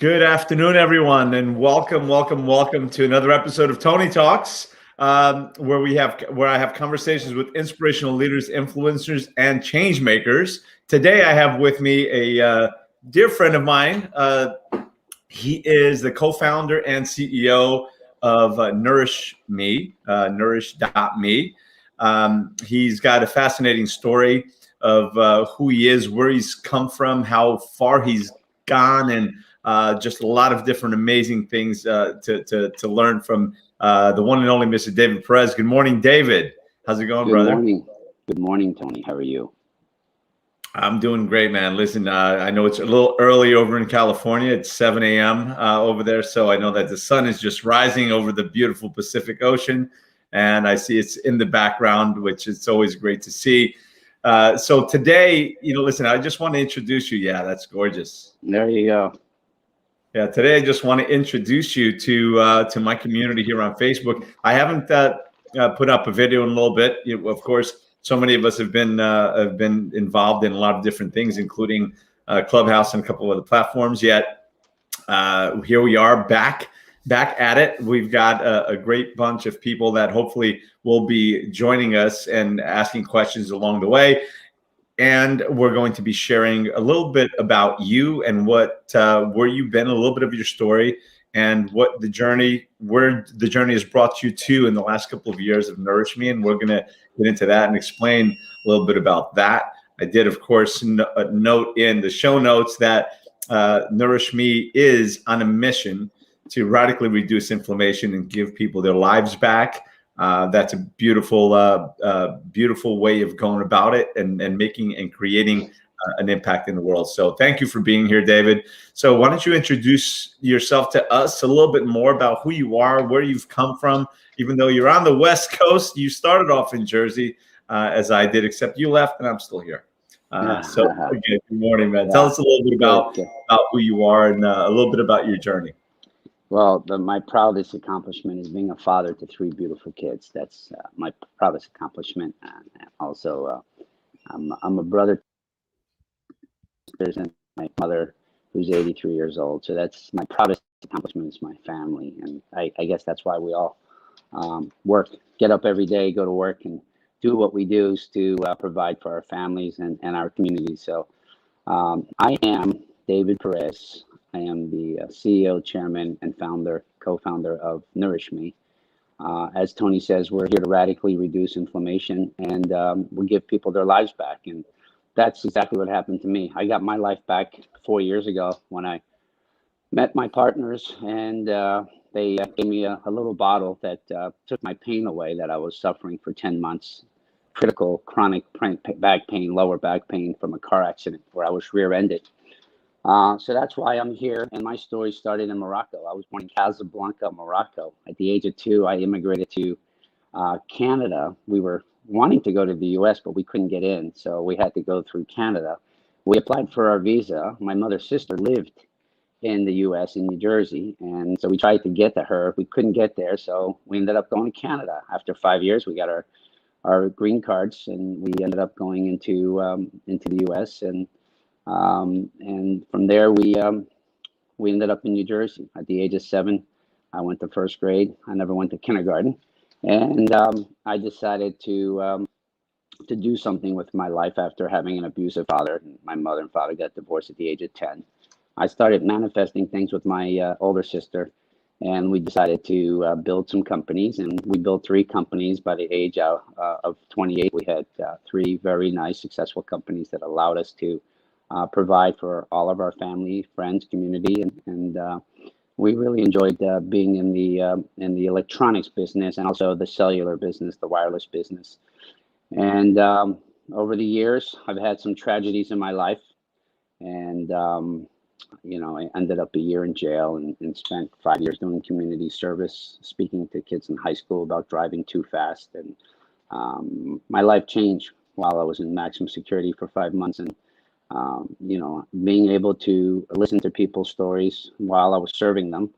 Good afternoon, everyone, and welcome to another episode of Tony Talks, where I have conversations with inspirational leaders, influencers, and change makers. Today, I have with me a dear friend of mine. He is the co-founder and CEO of Nourish Me, Nourish.me. He's got a fascinating story of who he is, where he's come from, how far he's gone, and just a lot of different amazing things to learn from the one and only Mr. David Perez. Good morning, David. How's it going, brother? Good morning, Tony. How are you? I'm doing great, man. Listen, I know it's a little early over in California. It's 7 a.m. Over there, so I know that the sun is just rising over the beautiful Pacific Ocean, and I see it's in the background, which is always great to see. So today, listen, I just want to introduce you. Yeah, that's gorgeous. There you go. Yeah, today I just want to introduce you to my community here on Facebook. I haven't put up a video in a little bit. Of course, so many of us have been involved in a lot of different things, including Clubhouse and a couple of other platforms. Yet here we are back at it. We've got a great bunch of people that hopefully will be joining us and asking questions along the way. And we're going to be sharing a little bit about you and where you've been, a little bit of your story, and where the journey has brought you to in the last couple of years of Nourish Me. And we're going to get into that and explain a little bit about that. I did, of course, note in the show notes that Nourish Me is on a mission to radically reduce inflammation and give people their lives back. That's a beautiful way of going about it and making and creating an impact in the world. So thank you for being here, David. So why don't you introduce yourself to us a little bit more about who you are, where you've come from. Even though you're on the West Coast, you started off in Jersey, as I did, except you left and I'm still here. So again, good morning, man. Tell us a little bit about who you are and a little bit about your journey. Well, my proudest accomplishment is being a father to 3 beautiful kids. That's my proudest accomplishment. And also, I'm a brother to my mother, who's 83 years old. So that's my proudest accomplishment is my family. And I guess that's why we all get up every day, go to work, and do what we do is to provide for our families and our communities. So I am David Perez. I am the CEO, chairman, and co-founder of Nourish Me. As Tony says, we're here to radically reduce inflammation and we give people their lives back. And that's exactly what happened to me. I got my life back 4 years ago when I met my partners, and they gave me a little bottle that took my pain away that I was suffering for 10 months. Critical chronic back pain, lower back pain from a car accident where I was rear-ended. So that's why I'm here, and my story started in Morocco. I was born in Casablanca, Morocco. At the age of 2, I immigrated to Canada. We were wanting to go to the U.S., but we couldn't get in, so we had to go through Canada. We applied for our visa. My mother's sister lived in the U.S., in New Jersey, and so we tried to get to her. We couldn't get there, so we ended up going to Canada. After 5 years, we got our green cards, and we ended up going into the U.S., and from there we ended up in New Jersey. At the age of 7, I went to first grade. I never went to kindergarten, and I decided to do something with my life after having an abusive father. My mother and father got divorced at the age of 10. I started manifesting things with my older sister, and we decided to build some companies, and we built 3 companies. By the age of 28, we had 3 very nice, successful companies that allowed us to provide for all of our family, friends, community, and we really enjoyed being in the electronics business and also the cellular business, the wireless business. And over the years, I've had some tragedies in my life, and I ended up a year in jail and spent 5 years doing community service, speaking to kids in high school about driving too fast. And my life changed while I was in maximum security for 5 months, and being able to listen to people's stories while I was serving them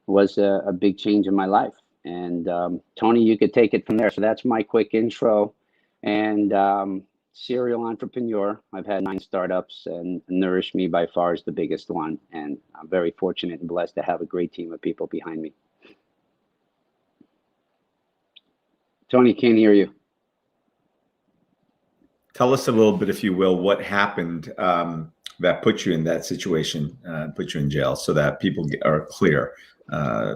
was a big change in my life. And Tony, you could take it from there. So that's my quick intro. And serial entrepreneur. I've had 9 startups, and Nourish Me by far is the biggest one. And I'm very fortunate and blessed to have a great team of people behind me. Tony, can't hear you. Tell us a little bit, if you will, what happened that put you in that situation, put you in jail, so that people are clear. I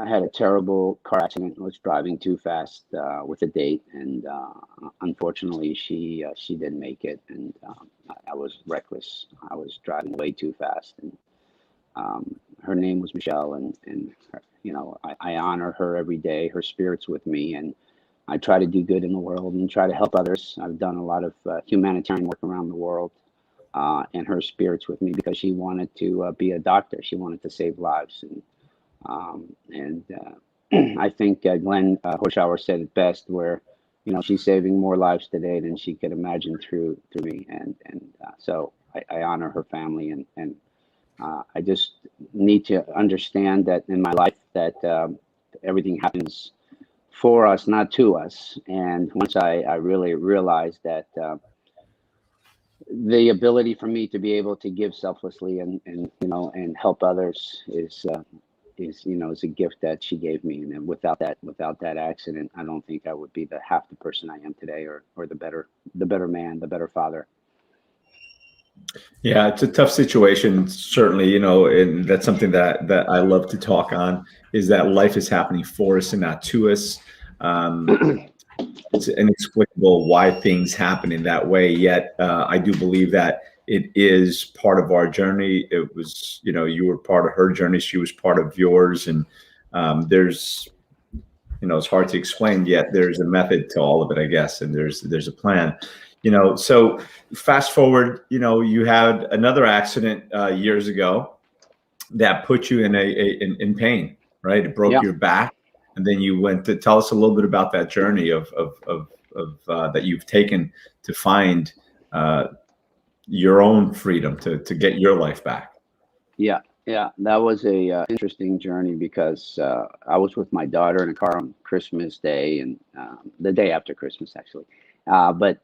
had a terrible car accident. I was driving too fast with a date, and unfortunately, she didn't make it, and I was reckless. I was driving way too fast, and her name was Michelle, and her, you know, I honor her every day. Her spirit's with me, and I try to do good in the world and try to help others. I've done a lot of humanitarian work around the world, and her spirit's with me because she wanted to be a doctor. She wanted to save lives, and I think Glenn Horshauer said it best, where, you know, she's saving more lives today than she could imagine through me, and so I honor her family, and I just need to understand that in my life that everything happens for us, not to us. And once I really realized that the ability for me to be able to give selflessly and you know, and help others is you know, is a gift that she gave me. And without that accident, I don't think I would be the half the person I am today, or the better man, the better father. Yeah, it's a tough situation, certainly, you know, and that's something that I love to talk on, is that life is happening for us and not to us. It's inexplicable why things happen in that way. Yet I do believe that it is part of our journey. It was, you know, you were part of her journey. She was part of yours. And there's, you know, it's hard to explain, yet there's a method to all of it, I guess. And there's a plan, you know. So fast forward, you know, you had another accident years ago that put you in pain, right? It broke your back. And then you went to tell us a little bit about that journey of that you've taken to find your own freedom, to get your life back. Yeah, that was a interesting journey, because I was with my daughter in a car on Christmas Day, and the day after Christmas, actually. But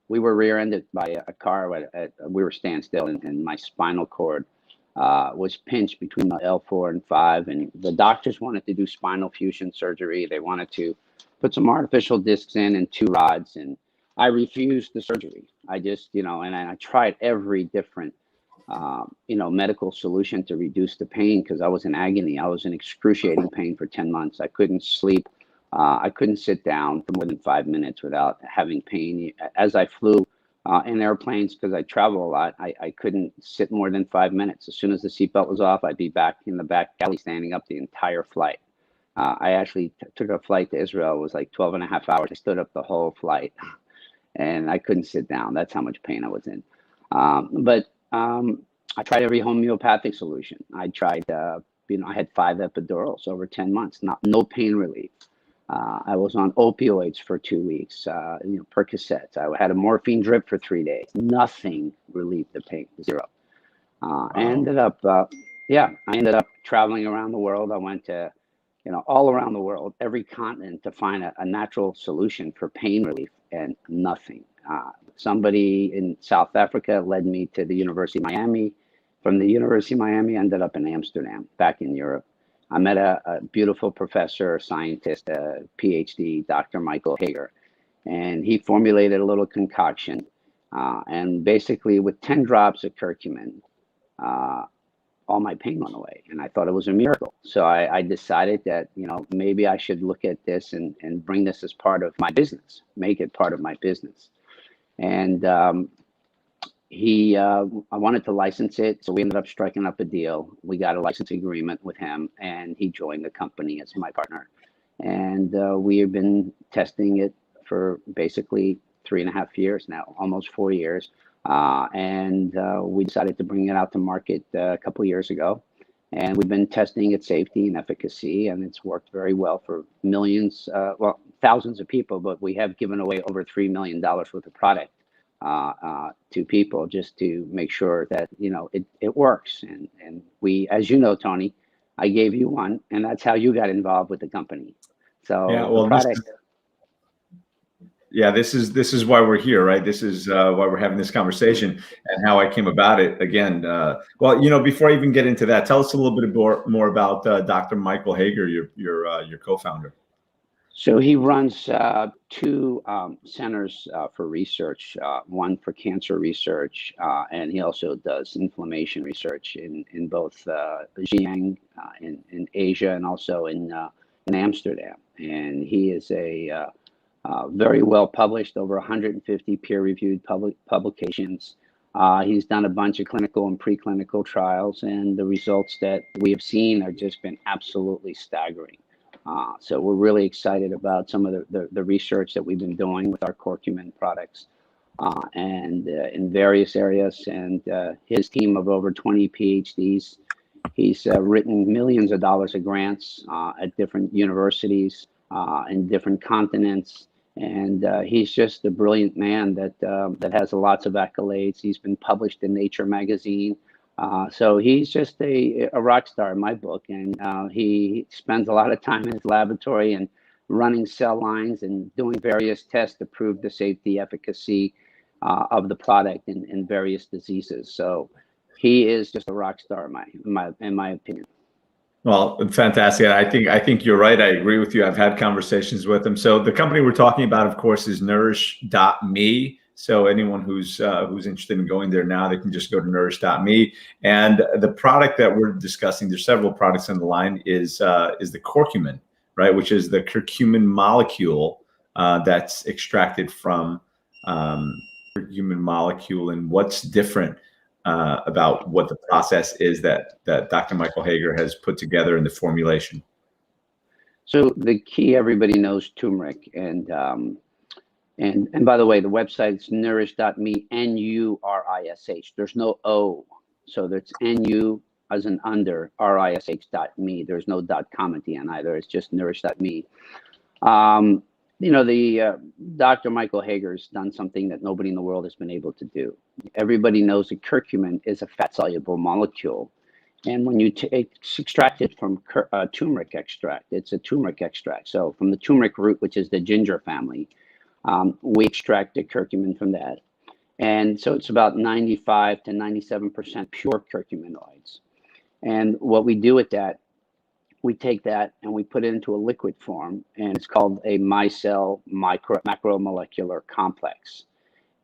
we were rear-ended by a car. We were standing still, and my spinal cord was pinched between the L4 and 5, and the doctors wanted to do spinal fusion surgery. They wanted to put some artificial discs in and 2 rods, and I refused the surgery. I just, you know, and I tried every different you know, medical solution to reduce the pain, because I was in agony. I was in excruciating pain for 10 months. I couldn't sleep. I couldn't sit down for more than 5 minutes without having pain. As I flew in airplanes, because I travel a lot, I couldn't sit more than 5 minutes. As soon as the seatbelt was off, I'd be back in the back galley standing up the entire flight. I actually took a flight to Israel. It was like 12.5 hours. I stood up the whole flight, and I couldn't sit down. That's how much pain I was in. But I tried every homeopathic solution. I tried, you know, I had 5 epidurals over 10 months, no pain relief. I was on opioids for 2 weeks, you know, Percocets. I had a morphine drip for 3 days. Nothing relieved the pain, 0. Wow. I ended up traveling around the world. I went to, you know, all around the world, every continent, to find a natural solution for pain relief, and nothing. Somebody in South Africa led me to the University of Miami. From the University of Miami, I ended up in Amsterdam, back in Europe. I met a beautiful professor, scientist, a PhD, Dr. Michael Hager, and he formulated a little concoction. And basically, with 10 drops of curcumin, all my pain went away, and I thought it was a miracle. So I decided that, you know, maybe I should look at this and bring this as part of my business, make it part of my business. And I wanted to license it, so we ended up striking up a deal. We got a license agreement with him, and he joined the company as my partner. And we have been testing it for basically 3.5 years now, almost 4 years. And we decided to bring it out to market a couple of years ago. And we've been testing its safety and efficacy, and it's worked very well for millions, well, thousands of people, but we have given away over $3 million worth of product to people, just to make sure that, you know, it works. And we, as you know, Tony, I gave you one, and that's how you got involved with the company. So yeah, well, Yeah, this is why we're here, right? This is why we're having this conversation, and how I came about it. Again, well, before I even get into that, tell us a little bit more about Dr. Michael Hager, your co-founder. So he runs two centers for research, one for cancer research, and he also does inflammation research in both Xi'an in Asia, and also in Amsterdam. And he is a very well published, over 150 peer-reviewed publications. He's done a bunch of clinical and preclinical trials, and the results that we have seen have just been absolutely staggering. So we're really excited about some of the research that we've been doing with our curcumin products and in various areas. And his team of over 20 PhDs, he's written millions of dollars of grants at different universities in different continents. And he's just a brilliant man that has lots of accolades. He's been published in Nature magazine. So he's just a rock star in my book, and he spends a lot of time in his laboratory and running cell lines and doing various tests to prove the safety, efficacy of the product in various diseases. So he is just a rock star in my opinion. Well, fantastic. I think you're right. I agree with you. I've had conversations with him. So the company we're talking about, of course, is Nourish.me. So anyone who's interested in going there now, they can just go to Nourish.me. And the product that we're discussing, there's several products on the line, is the curcumin, right? Which is the curcumin molecule that's extracted from curcumin molecule. And what's different about what the process is that Dr. Michael Hager has put together in the formulation? So the key, everybody knows turmeric, and by the way, the website is nourish.me, N-U-R-I-S-H. There's no O, so that's N-U as in under, R-I-S-H.me. There's no .com at the end either. It's just nourish.me. Dr. Michael Hager's done something that nobody in the world has been able to do. Everybody knows that curcumin is a fat-soluble molecule. And when you extract it from turmeric extract, it's a turmeric extract. So from the turmeric root, which is the ginger family, we extract the curcumin from that. And so it's about 95 to 97% pure curcuminoids. And what we do with that, we take that and we put it into a liquid form, and it's called a micelle macromolecular complex.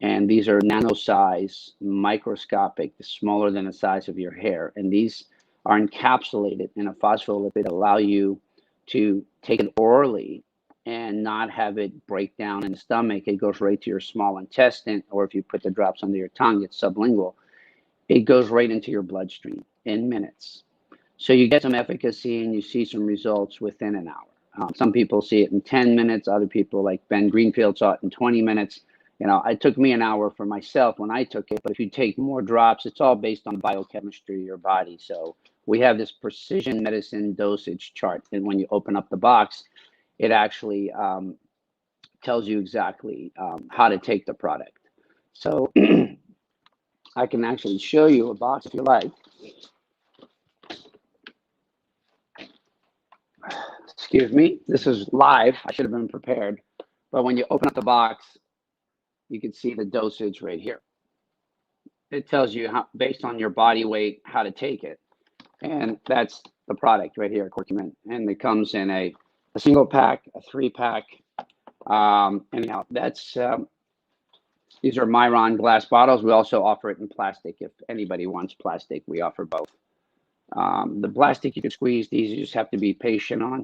And these are nano-size, microscopic, smaller than the size of your hair. And these are encapsulated in a phospholipid that allow you to take it orally and not have it break down in the stomach. It goes right to your small intestine, or if you put the drops under your tongue, it's sublingual. It goes right into your bloodstream in minutes. So you get some efficacy and you see some results within an hour. Some people see it in 10 minutes. Other people, like Ben Greenfield, saw it in 20 minutes. It took me an hour for myself when I took it. But if you take more drops, it's all based on biochemistry of your body. So we have this precision medicine dosage chart. And when you open up the box, it actually tells you exactly how to take the product. So I can actually show you a box if you like. Excuse me, this is live. I should have been prepared. But when you open up the box, you can see the dosage right here. It tells you how, based on your body weight, how to take it. And that's the product right here, curcumin. And it comes in a single pack, a 3-pack. Anyhow, that's these are Myron glass bottles. We also offer it in plastic. If anybody wants plastic, we offer both. The plastic you can squeeze, these you just have to be patient on.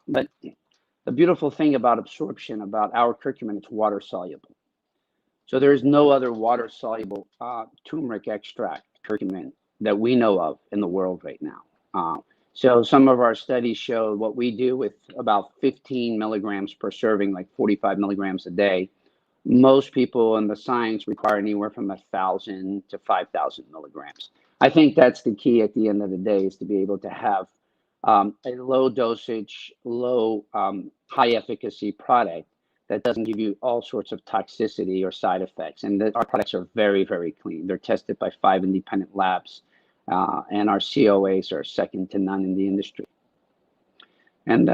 But the beautiful thing about absorption, about our curcumin, it's water soluble. So there's no other water soluble turmeric extract curcumin that we know of in the world right now. So some of our studies show what we do with about 15 milligrams per serving, like 45 milligrams a day. Most people in the science require anywhere from 1,000 to 5,000 milligrams. I think that's the key at the end of the day, is to be able to have a low dosage, high efficacy product that doesn't give you all sorts of toxicity or side effects. And our products are very, very clean. They're tested by 5 independent labs, and our COAs are second to none in the industry. And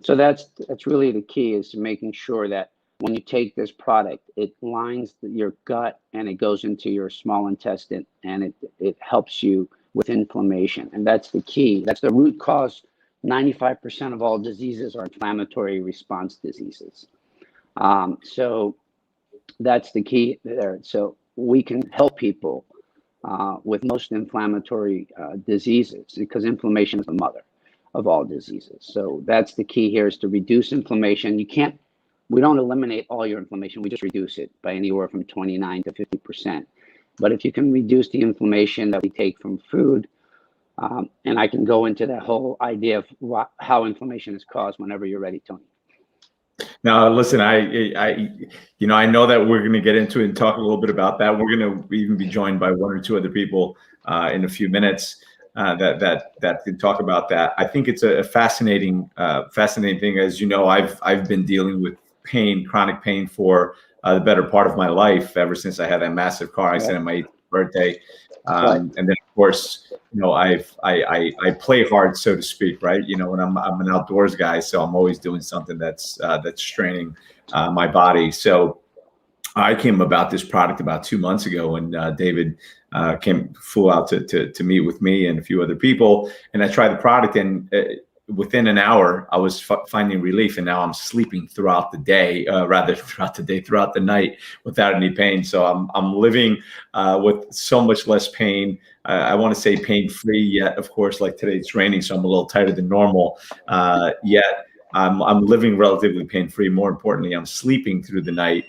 so that's really the key, is making sure that when you take this product, it lines your gut and it goes into your small intestine, and it helps you with inflammation. And that's the key. That's the root cause. 95% of all diseases are inflammatory response diseases. So that's the key there. So we can help people with most inflammatory diseases, because inflammation is the mother of all diseases. So that's the key here, is to reduce inflammation. We don't eliminate all your inflammation. We just reduce it by anywhere from 29 to 50%. But if you can reduce the inflammation that we take from food, and I can go into that whole idea of how inflammation is caused whenever you're ready, Tony. Now, listen, I know that we're going to get into it and talk a little bit about that. We're going to even be joined by one or two other people in a few minutes that can talk about that. I think it's a fascinating thing. As you know, I've been dealing with pain, chronic pain, for the better part of my life, ever since I had that massive car accident on my 18th birthday. And then, of course, I play hard, so to speak, right? When I'm an outdoors guy, so I'm always doing something that's straining my body. So I came about this product about 2 months ago, and David flew out to meet with me and a few other people, and I tried the product, and within an hour, I was finding relief, and now I'm sleeping throughout the day, throughout the night, without any pain. So I'm living with so much less pain. I want to say pain-free, yet of course, like today it's raining, so I'm a little tighter than normal. Yet I'm living relatively pain-free. More importantly, I'm sleeping through the night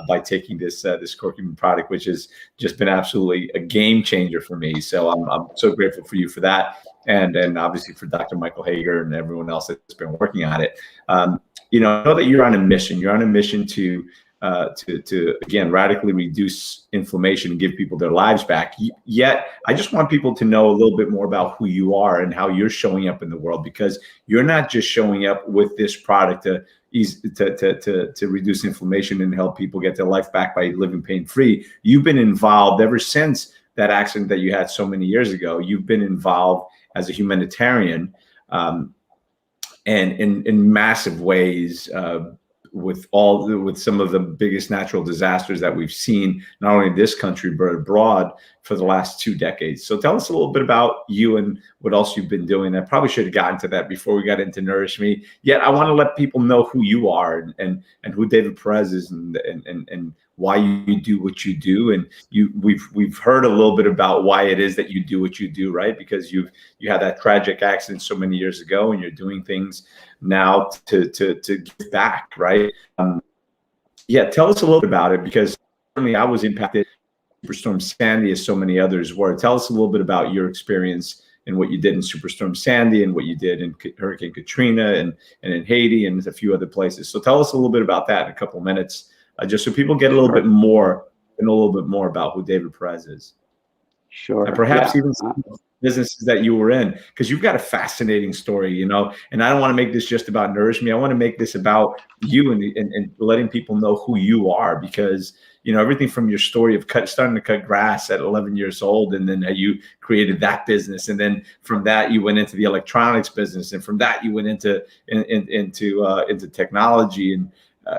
by taking this curcumin product, which has just been absolutely a game changer for me. So I'm so grateful for you for that. And obviously for Dr. Michael Hager and everyone else that's been working on it. I know that you're on a mission. You're on a mission to again radically reduce inflammation and give people their lives back. Yet, I just want people to know a little bit more about who you are and how you're showing up in the world, because you're not just showing up with this product to reduce inflammation and help people get their life back by living pain-free. You've been involved ever since that accident that you had so many years ago. You've been involved as a humanitarian, and in massive ways, with some of the biggest natural disasters that we've seen, not only in this country but abroad, for the last 2 decades. So tell us a little bit about you and what else you've been doing. I probably should have gotten to that before we got into Nourish Me. Yet I want to let people know who you are and who David Perez is, and why you do what you do. And we've heard a little bit about why it is that you do what you do, right? Because you had that tragic accident so many years ago, and you're doing things now to give back, right? Tell us a little bit about it, because certainly I was impacted Superstorm Sandy, as so many others were. Tell us a little bit about your experience and what you did in Superstorm Sandy, and what you did in Hurricane Katrina, and in Haiti, and a few other places. So tell us a little bit about that in a couple of minutes, just so people get a little bit more about who David Perez is. Sure. And perhaps even some businesses that you were in, because you've got a fascinating story, and I don't want to make this just about Nourish Me. I want to make this about you and letting people know who you are, because everything from your story of starting to cut grass at 11 years old, and then you created that business, and then from that you went into the electronics business, and from that you went into technology and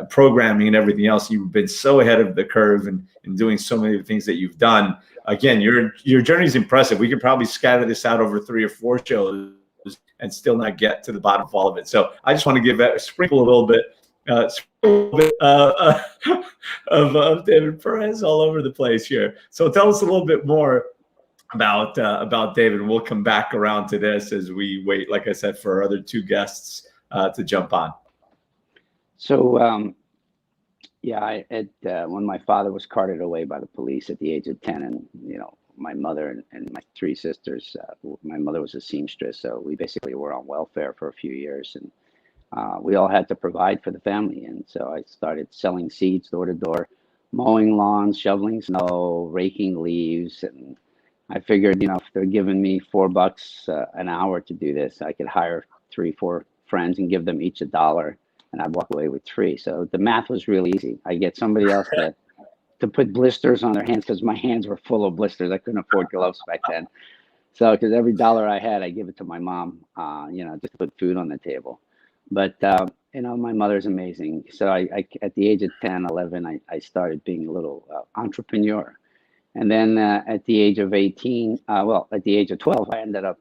programming and everything else. You've been so ahead of the curve and doing so many of the things that you've done. Again, your journey is impressive. We could probably scatter this out over 3 or 4 shows and still not get to the bottom of all of it. So I just want to sprinkle a little bit of David Perez all over the place here. So tell us a little bit more about David, and we'll come back around to this as we wait, like I said, for our other 2 guests to jump on. So when my father was carted away by the police at the age of 10, and my mother and my 3 sisters, my mother was a seamstress, so we basically were on welfare for a few years, and we all had to provide for the family. And so I started selling seeds door to door, mowing lawns, shoveling snow, raking leaves, and I figured, if they're giving me $4 an hour to do this, I could hire 3, 4 friends and give them each $1, and I'd walk away with 3. So the math was really easy. I get somebody else to put blisters on their hands, because my hands were full of blisters. I couldn't afford gloves back then. So because every $1 I had, I give it to my mom, just to put food on the table. But my mother's amazing. So I at the age of 10, 11, I started being a little entrepreneur. And then at the age of 18, at the age of 12, I ended up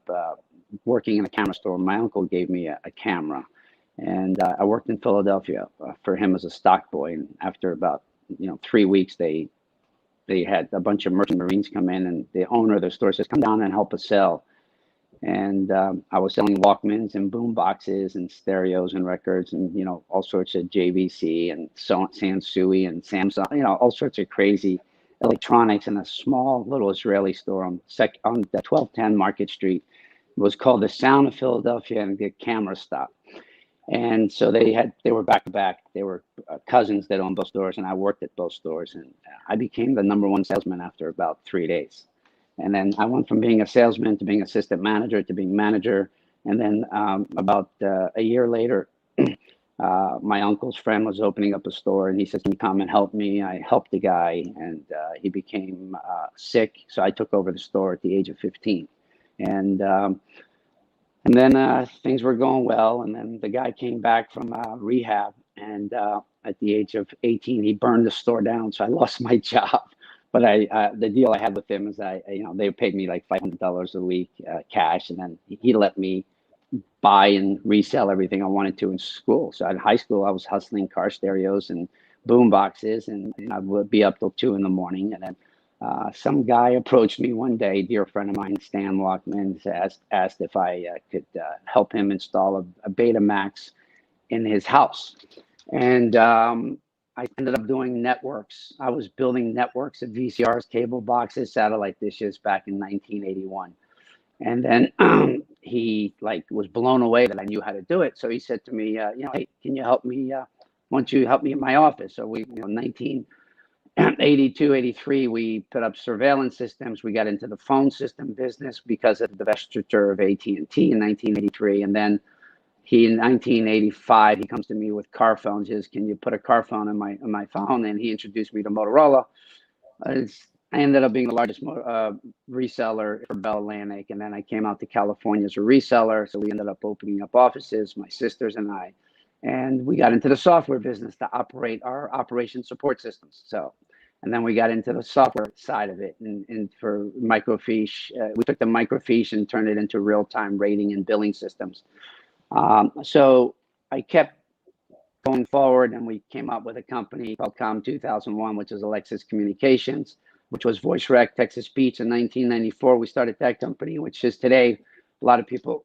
working in a camera store. My uncle gave me a camera, and I worked in Philadelphia for him as a stock boy. And after about 3 weeks, they had a bunch of merchant Marines come in, and the owner of the store says, "Come down and help us sell." And I was selling Walkmans and boom boxes and stereos and records and all sorts of JVC and Sansui and Samsung, all sorts of crazy electronics in a small little Israeli store on the 1210 Market Street. It was called the Sound of Philadelphia and the Camera Stop. And so they were back to back. They were cousins that owned both stores, and I worked at both stores. And I became the #1 salesman after about 3 days. And then I went from being a salesman to being assistant manager to being manager. And then about a year later, my uncle's friend was opening up a store, and he said, "Can you come and help me?" I helped the guy, and he became sick. So I took over the store at the age of 15. And then things were going well. And then the guy came back from rehab. And at the age of 18, he burned the store down. So I lost my job. But the deal I had with him is they paid me like $500 a week cash. And then he let me buy and resell everything I wanted to in school. So at high school, I was hustling car stereos and boom boxes. And I would be up till 2 in the morning. And then some guy approached me one day, dear friend of mine, Stan Walkman, asked if I could help him install a Betamax in his house. And I ended up doing networks. I was building networks of VCRs, cable boxes, satellite dishes back in 1981. And then he was blown away that I knew how to do it. So he said to me, "Hey, can you help me? Why don't you help me in my office?" So 1982, 83, we put up surveillance systems. We got into the phone system business because of the divestiture of AT&T in 1983. And then in 1985, he comes to me with car phones. He says, "Can you put a car phone in my phone?" And he introduced me to Motorola. I ended up being the largest reseller for Bell Atlantic. And then I came out to California as a reseller. So we ended up opening up offices, my sisters and I. And we got into the software business to operate our operation support systems. And then we got into the software side of it. And for microfiche, we took the microfiche and turned it into real-time rating and billing systems. So I kept going forward, and we came up with a company called Com 2001, which is Alexis Communications, which was voice rec, text-to-speech. In 1994, we started that company, which is today, a lot of people,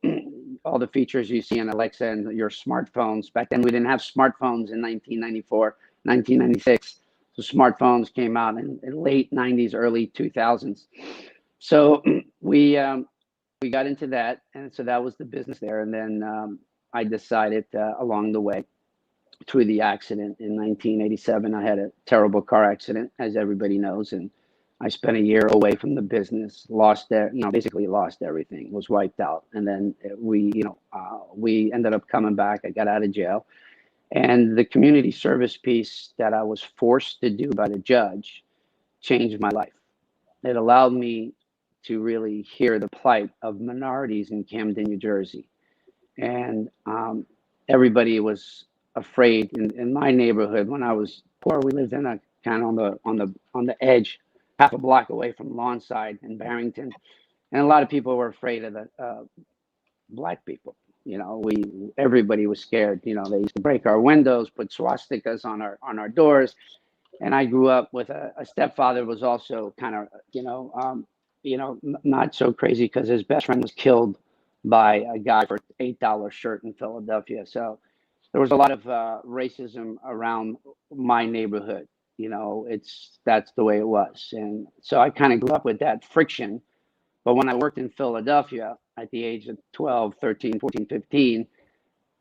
all the features you see in Alexa and your smartphones. Back then, we didn't have smartphones in 1994, 1996. So smartphones came out in late 90s, early 2000s. So we got into that, and so that was the business there. And then I decided along the way, through the accident in 1987, I had a terrible car accident, as everybody knows, and I spent a year away from the business, basically lost everything, was wiped out. And then we ended up coming back. I got out of jail, and the community service piece that I was forced to do by the judge changed my life. It allowed me to really hear the plight of minorities in Camden, New Jersey. And everybody was afraid in my neighborhood. When I was poor, we lived in a kind of on the edge, half a block away from Lawnside in Barrington, and a lot of people were afraid of the Black people. Everybody was scared. They used to break our windows, put swastikas on our doors. And I grew up with a stepfather who was also kind of not so crazy, because his best friend was killed by a guy for $8 shirt in Philadelphia. So there was a lot of racism around my neighborhood. That's the way it was. And so I kind of grew up with that friction. But when I worked in Philadelphia at the age of 12, 13, 14, 15,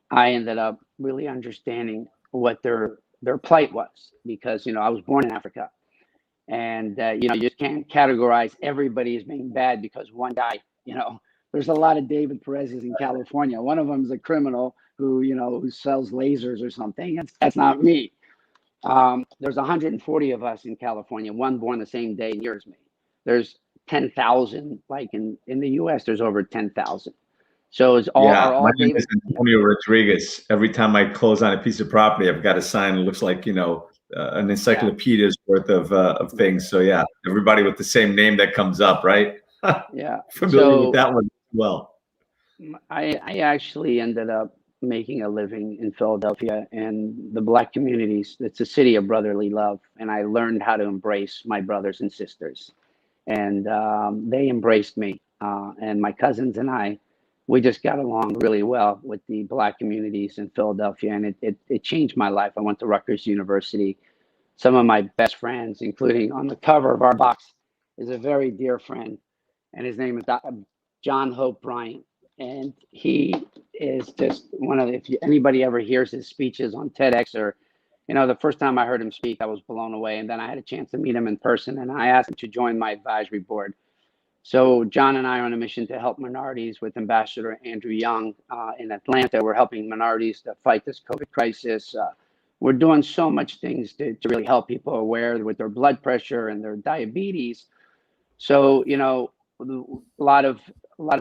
I ended up really understanding what their plight was, because I was born in Africa. And you just can't categorize everybody as being bad because one guy, there's a lot of David Perez's in California. One of them is a criminal who sells lasers or something. That's not me. There's 140 of us in California, one born the same day as me. There's 10,000, like in the US, there's over 10,000. So is all Yeah, are my all name is David? Antonio Rodriguez. Every time I close on a piece of property, I've got a sign that looks like, an Yeah, encyclopedia's worth of things. So yeah, everybody with the same name that comes up, right? yeah. Familiar with So that one as well. I actually ended up making a living in Philadelphia and the Black communities. It's a city of brotherly love, and I learned how to embrace my brothers and sisters, and they embraced me. And my cousins and I, we just got along really well with the Black communities in Philadelphia, and it changed my life. I went to Rutgers University. Some of my best friends, including on the cover of our box, is a very dear friend, and his name is John Hope Bryant. And he is just one of the, if anybody ever hears his speeches on TEDx or, the first time I heard him speak, I was blown away. And then I had a chance to meet him in person, and I asked him to join my advisory board. So John and I are on a mission to help minorities with Ambassador Andrew Young in Atlanta. We're helping minorities to fight this COVID crisis. We're doing so much things to really help people aware with their blood pressure and their diabetes. So, a lot of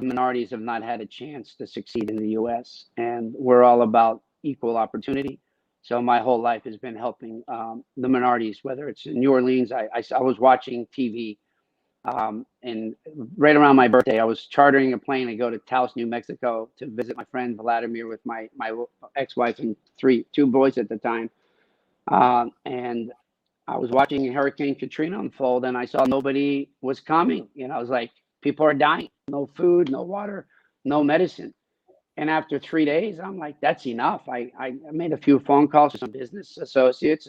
minorities have not had a chance to succeed in the U.S., and we're all about equal opportunity. So my whole life has been helping the minorities, whether it's in New Orleans. I was watching TV, and right around my birthday, I was chartering a plane to go to Taos, New Mexico, to visit my friend Vladimir with my ex-wife and two boys at the time. And I was watching Hurricane Katrina unfold, and I saw nobody was coming. I was like, people are dying, no food, no water, no medicine. And after 3 days, I'm like, that's enough. I made a few phone calls to some business associates,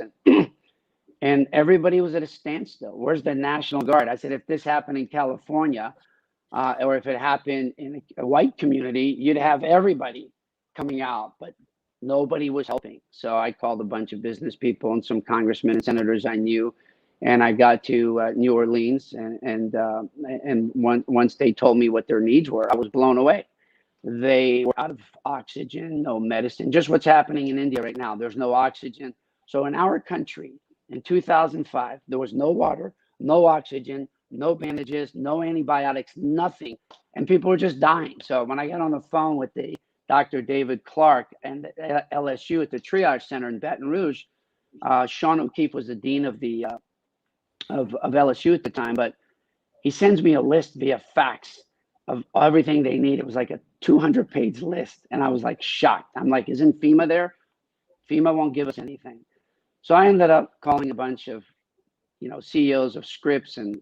and everybody was at a standstill. Where's the National Guard? I said, if this happened in California, or if it happened in a white community, you'd have everybody coming out, but nobody was helping. So I called a bunch of business people and some congressmen and senators I knew, and I got to New Orleans, and once they told me what their needs were, I was blown away. They were out of oxygen, no medicine, just what's happening in India right now. There's no oxygen. So in our country, in 2005, there was no water, no oxygen, no bandages, no antibiotics, nothing. And people were just dying. So when I got on the phone with the Dr. David Clark and LSU at the Triage Center in Baton Rouge, Sean O'Keefe was the dean of the of LSU at the time, but he sends me a list via fax of everything they need. It was like a 200-page list, and I was like shocked. I'm like, isn't FEMA there? FEMA won't give us anything. So I ended up calling a bunch of CEOs of Scripps and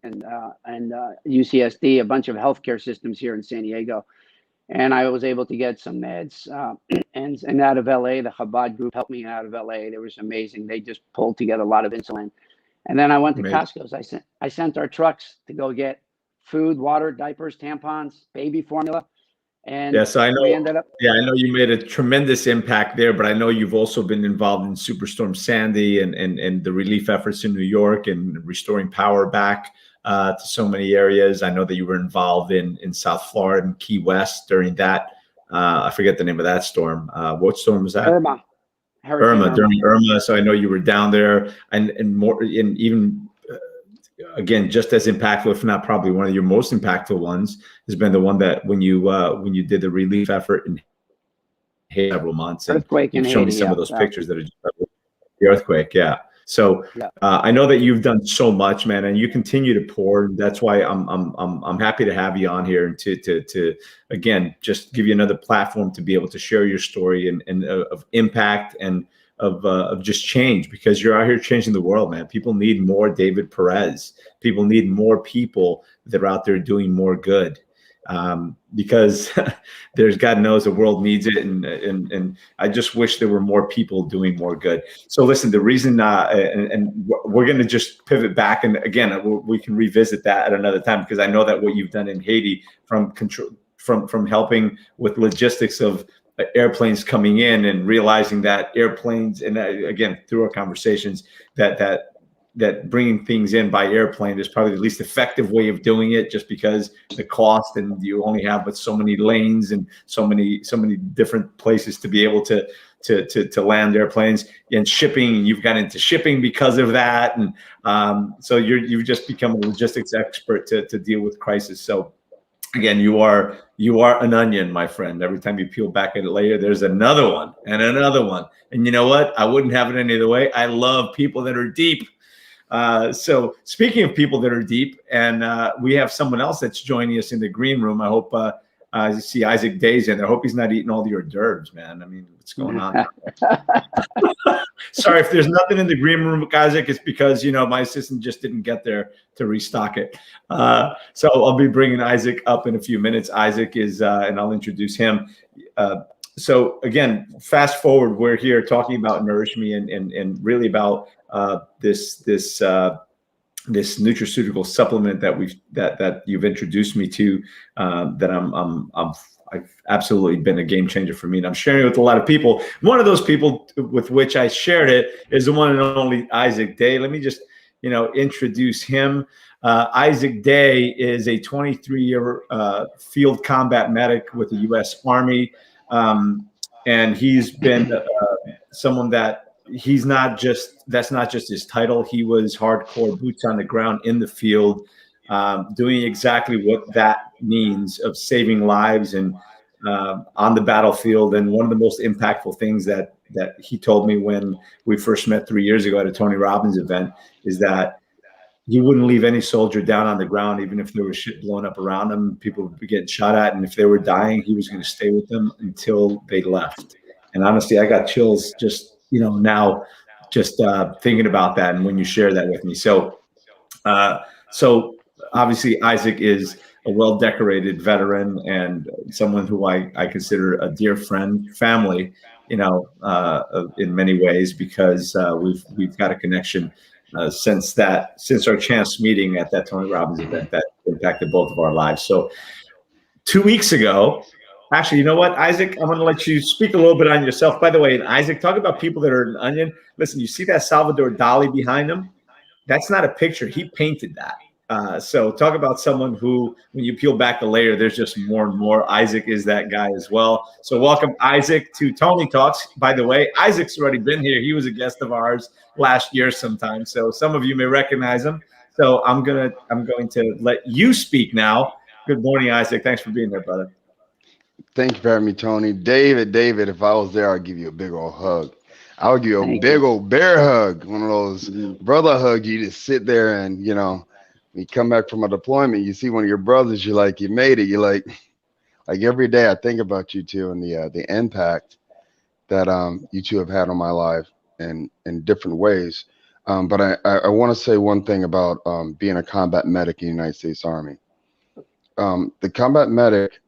UCSD, a bunch of healthcare systems here in San Diego, and I was able to get some meds. And out of LA, the Chabad group helped me out of LA. They was amazing. They just pulled together a lot of insulin. And then I went to Amazing. Costco's. I sent our trucks to go get food, water, diapers, tampons, baby formula, and Yes, I we know. ended up. Yeah, I know you made a tremendous impact there, but I know you've also been involved in Superstorm Sandy and the relief efforts in New York and restoring power back to so many areas. I know that you were involved in South Florida and Key West during that. I forget the name of that storm. What storm was that? Irma, Hurricane Irma. During Irma. So I know you were down there, and more, and even again, just as impactful, if not probably one of your most impactful ones, has been the one that when you did the relief effort in Haiti several months, and Earthquake in you've shown me Haiti. some Yeah, of those yeah, pictures that are just the earthquake. Yeah. So yeah. I know that you've done so much, man, and you continue to pour. And that's why I'm happy to have you on here and to again just give you another platform to be able to share your story and of impact and of just change, because you're out here changing the world, man. People need more David Perez. People need more people that are out there doing more good, because there's, God knows, the world needs it, and I just wish there were more people doing more good. So listen, the reason and we're going to just pivot back, and again we can revisit that at another time, because I know that what you've done in Haiti, from control, from helping with logistics of airplanes coming in and realizing that airplanes, and again through our conversations, that bringing things in by airplane is probably the least effective way of doing it, just because the cost, and you only have but so many lanes and so many different places to be able to land airplanes, and shipping, and you've got into shipping because of that, and so you've just become a logistics expert to deal with crisis. So again, you are an onion, my friend. Every time you peel back a layer, there's another one and another one. And you know what? I wouldn't have it any other way. I love people that are deep. So speaking of people that are deep, and we have someone else that's joining us in the green room. I hope you see Isaac Day's in there. I hope he's not eating all the hors d'oeuvres, man. I mean, what's going on? Sorry if there's nothing in the green room, Isaac. It's because, you know, my assistant just didn't get there to restock it. So I'll be bringing Isaac up in a few minutes. Isaac is, and I'll introduce him. So again, fast forward, we're here talking about Nourish Me and really about this nutraceutical supplement that you've introduced me to, that I've absolutely been a game changer for me, and I'm sharing it with a lot of people. One of those people with which I shared it is the one and only Isaac Day. Let me just, you know, introduce him. Isaac Day is a 23-year field combat medic with the U.S. Army, and he's been someone that that's not just his title. He was hardcore boots on the ground in the field, doing exactly what that means of saving lives and on the battlefield. And one of the most impactful things that he told me when we first met 3 years ago at a Tony Robbins event is that he wouldn't leave any soldier down on the ground, even if there was shit blowing up around them, people would be getting shot at. And if they were dying, he was going to stay with them until they left. And honestly, I got chills just, you know, now just thinking about that. And when you share that with me, so obviously Isaac is a well-decorated veteran and someone who I consider a dear friend, family, you know, in many ways, because we've got a connection since our chance meeting at that Tony Robbins event that impacted both of our lives. So 2 weeks ago, actually, you know what, Isaac, I'm going to let you speak a little bit on yourself. By the way, and Isaac, talk about people that are an onion. Listen, you see that Salvador Dali behind him? That's not a picture. He painted that. So talk about someone who, when you peel back the layer, there's just more and more. Isaac is that guy as well. So welcome, Isaac, to Tony Talks. By the way, Isaac's already been here. He was a guest of ours last year sometime. So some of you may recognize him. So I'm going to let you speak now. Good morning, Isaac. Thanks for being there, brother. Thank you for having me, Tony. David, if I was there, I'd give you a big old hug. I would give you a big old bear hug, one of those brother hugs. You just sit there and, you know, when you come back from a deployment, you see one of your brothers, you're like, you made it. You're like every day I think about you two and the impact that you two have had on my life in different ways. But I want to say one thing about being a combat medic in the United States Army. The combat medic,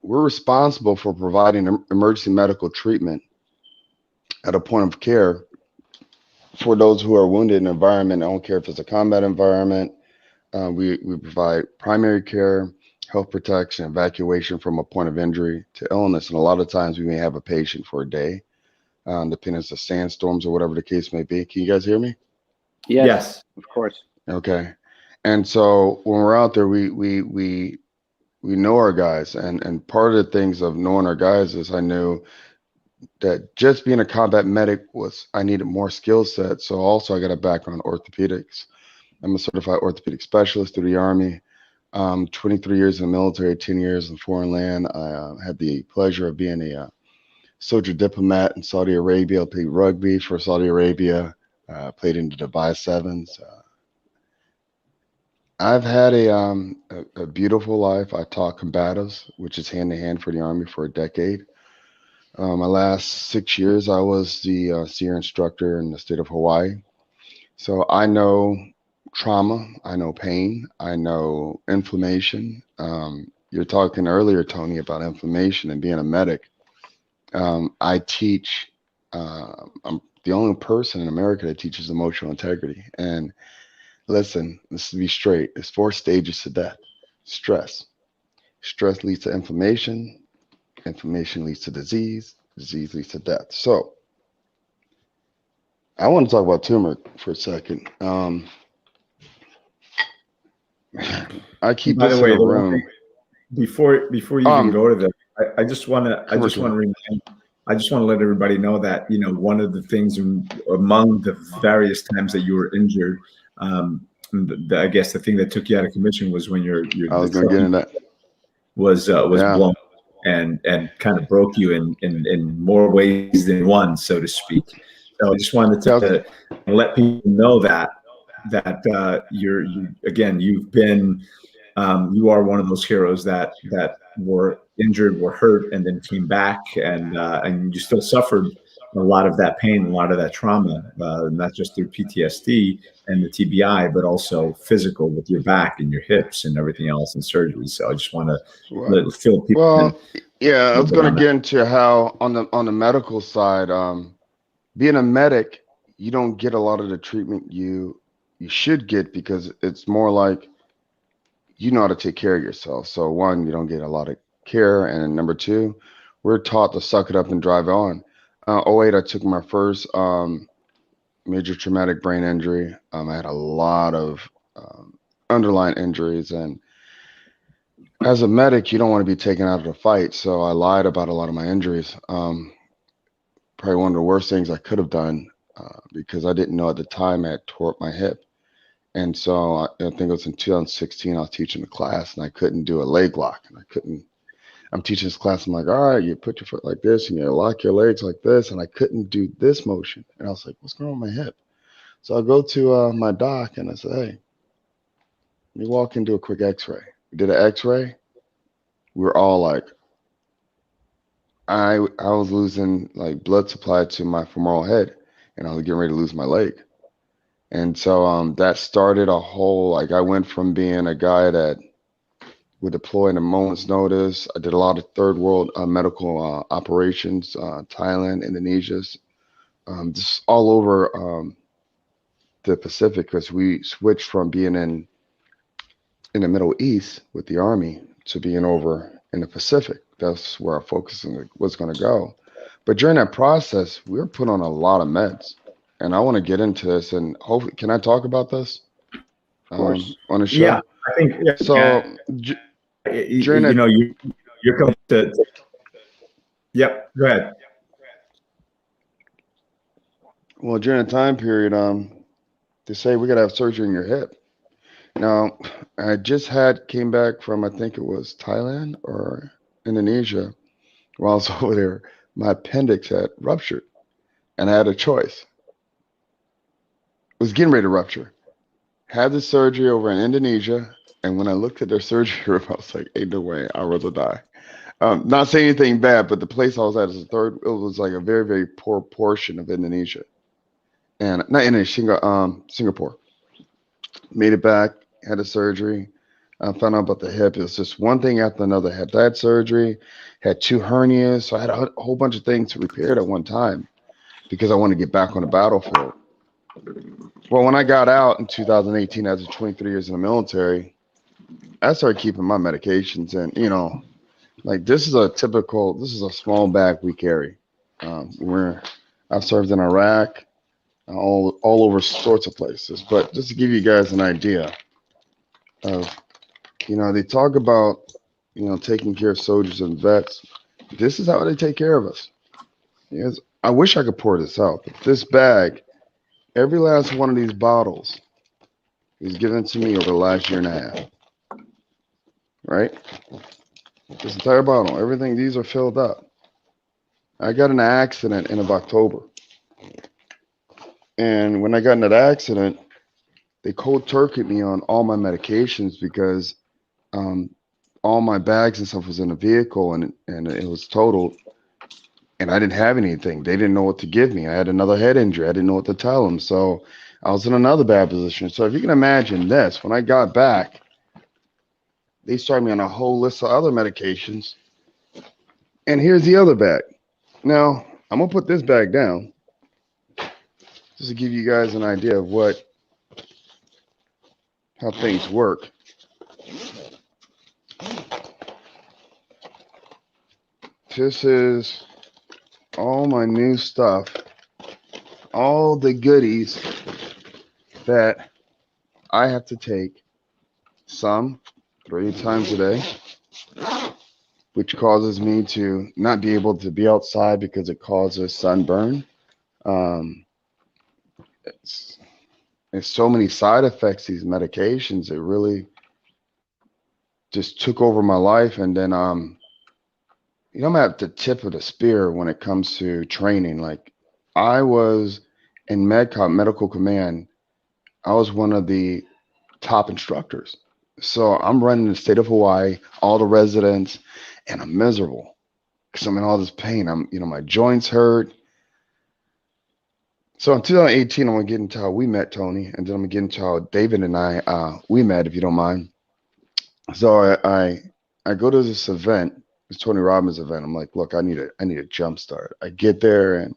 we're responsible for providing emergency medical treatment at a point of care for those who are wounded in an environment. I don't care if it's a combat environment. We provide primary care, health protection, evacuation from a point of injury to illness. And a lot of times we may have a patient for a day, depending on the sandstorms or whatever the case may be. Can you guys hear me? Yes, of course. Okay. And so when we're out there, we know our guys, and part of the things of knowing our guys is I knew that just being a combat medic I needed more skill set. So also I got a background in orthopedics. I'm a certified orthopedic specialist through the Army. 23 years in the military, 10 years in foreign land. I had the pleasure of being a soldier diplomat in Saudi Arabia. I played rugby for Saudi Arabia. Played in the Dubai Sevens. I've had a beautiful life. I taught combatives, which is hand to hand for the Army, for a decade. My last 6 years, I was the SEER instructor in the state of Hawaii. So I know trauma, I know pain, I know inflammation. You're talking earlier, Tony, about inflammation and being a medic. I teach, I'm the only person in America that teaches emotional integrity. And listen, let's be straight. There's 4 stages to death. Stress. Stress leads to inflammation. Inflammation leads to disease. Disease leads to death. So I want to talk about turmeric for a second. I keep this in a room. Before you even go to that, I just want to let everybody know that, you know, one of the things among the various times that you were injured, I guess the thing that took you out of commission was when I was going to get into that. was Yeah. blown and kind of broke you in more ways than one, so to speak. So I just wanted Yeah. to let people know that again, you've been you are one of those heroes that were injured, were hurt, and then came back, and you still suffered a lot of that pain, a lot of that trauma, not just through PTSD and the TBI, but also physical with your back and your hips and everything else and surgery. So I just want to Well, fill people in well, yeah, a I little was bit going on to that. get into how on the medical side, being a medic, you don't get a lot of the treatment you should get because it's more like you know how to take care of yourself. So one, you don't get a lot of care, and number two, we're taught to suck it up and drive on. '08, I took my first major traumatic brain injury. I had a lot of underlying injuries, and as a medic, you don't want to be taken out of the fight. So I lied about a lot of my injuries. Probably one of the worst things I could have done because I didn't know at the time I had tore up my hip. And so I think it was in 2016, I was teaching a class and I couldn't do a leg lock. And I couldn't, I'm teaching this class. I'm like, all right, you put your foot like this and you lock your legs like this. And I couldn't do this motion. And I was like, what's going on with my hip? So I go to my doc and I said, hey, let me walk and do a quick x-ray. We did an x-ray. We were all like, I was losing like blood supply to my femoral head and I was getting ready to lose my leg. And so that started a whole, like I went from being a guy that would deploy in a moment's notice. I did a lot of third world medical operations, Thailand, Indonesia, just all over the Pacific because we switched from being in the Middle East with the Army to being over in the Pacific. That's where our focus was going to go. But during that process, we were put on a lot of meds. And I want to get into this and hopefully, can I talk about this Of course. on the Yeah, show? I think So during that, you're coming to. Yep, go ahead. well, during the time period, they say we got to have surgery in your hip. Now, I just came back from, I think it was Thailand or Indonesia. While I was over there, my appendix had ruptured and I had a choice. It was getting ready to rupture. Had the surgery over in Indonesia. And when I looked at their surgery room, I was like, ain't no way, I'd rather die. Not saying anything bad, but the place I was at is it was like a very, very poor portion of Indonesia. And not Indonesia, Singapore. Made it back, had a surgery. I found out about the hip. It was just one thing after another. Had that surgery, had two hernias. So I had a whole bunch of things repaired at one time because I wanted to get back on the battlefield. Well, when I got out in 2018, after 23 years in the military, I started keeping my medications. And, like this is a small bag we carry. I've served in Iraq, all over sorts of places. But just to give you guys an idea of, they talk about, taking care of soldiers and vets. This is how they take care of us. Yes, I wish I could pour this out. But this bag, every last one of these bottles was given to me over the last year and a half. Right? This entire bottle, everything, these are filled up. I got in an accident end of October. And when I got in that accident, they cold turkeyed me on all my medications because all my bags and stuff was in the vehicle and it was totaled. And I didn't have anything. They didn't know what to give me. I had another head injury. I didn't know what to tell them. So I was in another bad position. So if you can imagine this, when I got back, they started me on a whole list of other medications. And here's the other bag. Now, I'm going to put this bag down just to give you guys an idea of how things work. This is all my new stuff, all the goodies that I have to take, some 3 times a day, which causes me to not be able to be outside because it causes sunburn. There's so many side effects, these medications, it really, just took over my life. And then, you know, I'm at the tip of the spear when it comes to training. Like I was in MedCom, medical command. I was one of the top instructors. So I'm running the state of Hawaii, all the residents, and I'm miserable because I'm in all this pain. My joints hurt. So in 2018, I'm gonna get into how we met, Tony, and then I'm gonna get into how David and we met, if you don't mind. So I go to this event, this Tony Robbins event. I'm like, look, I need a jump start. I get there and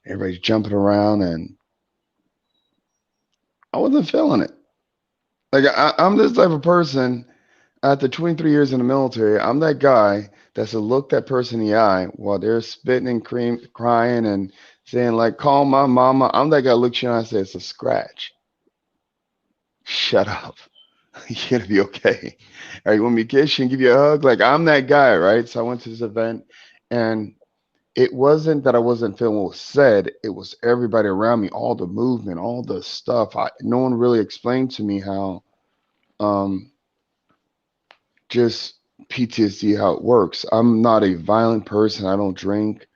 everybody's jumping around, and I wasn't feeling it. Like I'm this type of person. After 23 years in the military, I'm that guy that's to look that person in the eye while they're spitting and crying and saying like, "Call my mama." I'm that guy that looks you in the eye and says, "It's a scratch. Shut up. You're gonna be okay. All right, you want me to kiss you and give you a hug?" Like I'm that guy, right? So I went to this event, and it wasn't that I wasn't feeling what was said. It was everybody around me, all the movement, all the stuff. No one really explained to me how. Um, just PTSD, how it works. I'm not a violent person. I don't drink.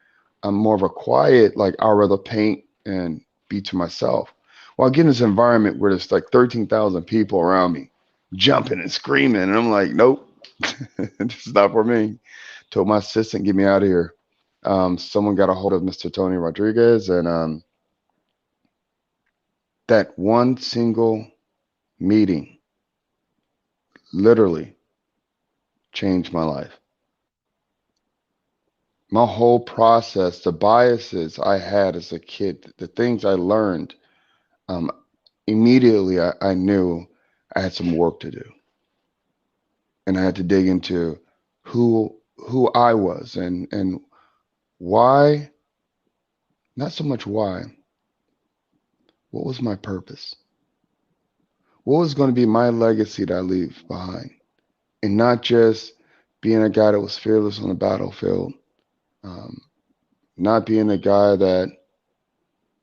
I'm more of a quiet, like I'd rather paint and be to myself. Well, I get in this environment where there's like 13,000 people around me jumping and screaming. And I'm like, nope, this is not for me. Told my assistant, get me out of here. Someone got a hold of Mr. Tony Rodriguez, and that one single meeting literally changed my life. My whole process, the biases I had as a kid, the things I learned, um, immediately I knew I had some work to do, and I had to dig into who I was and why, not so much why, what was my purpose? What was going to be my legacy that I leave behind? And not just being a guy that was fearless on the battlefield, um, not being a guy that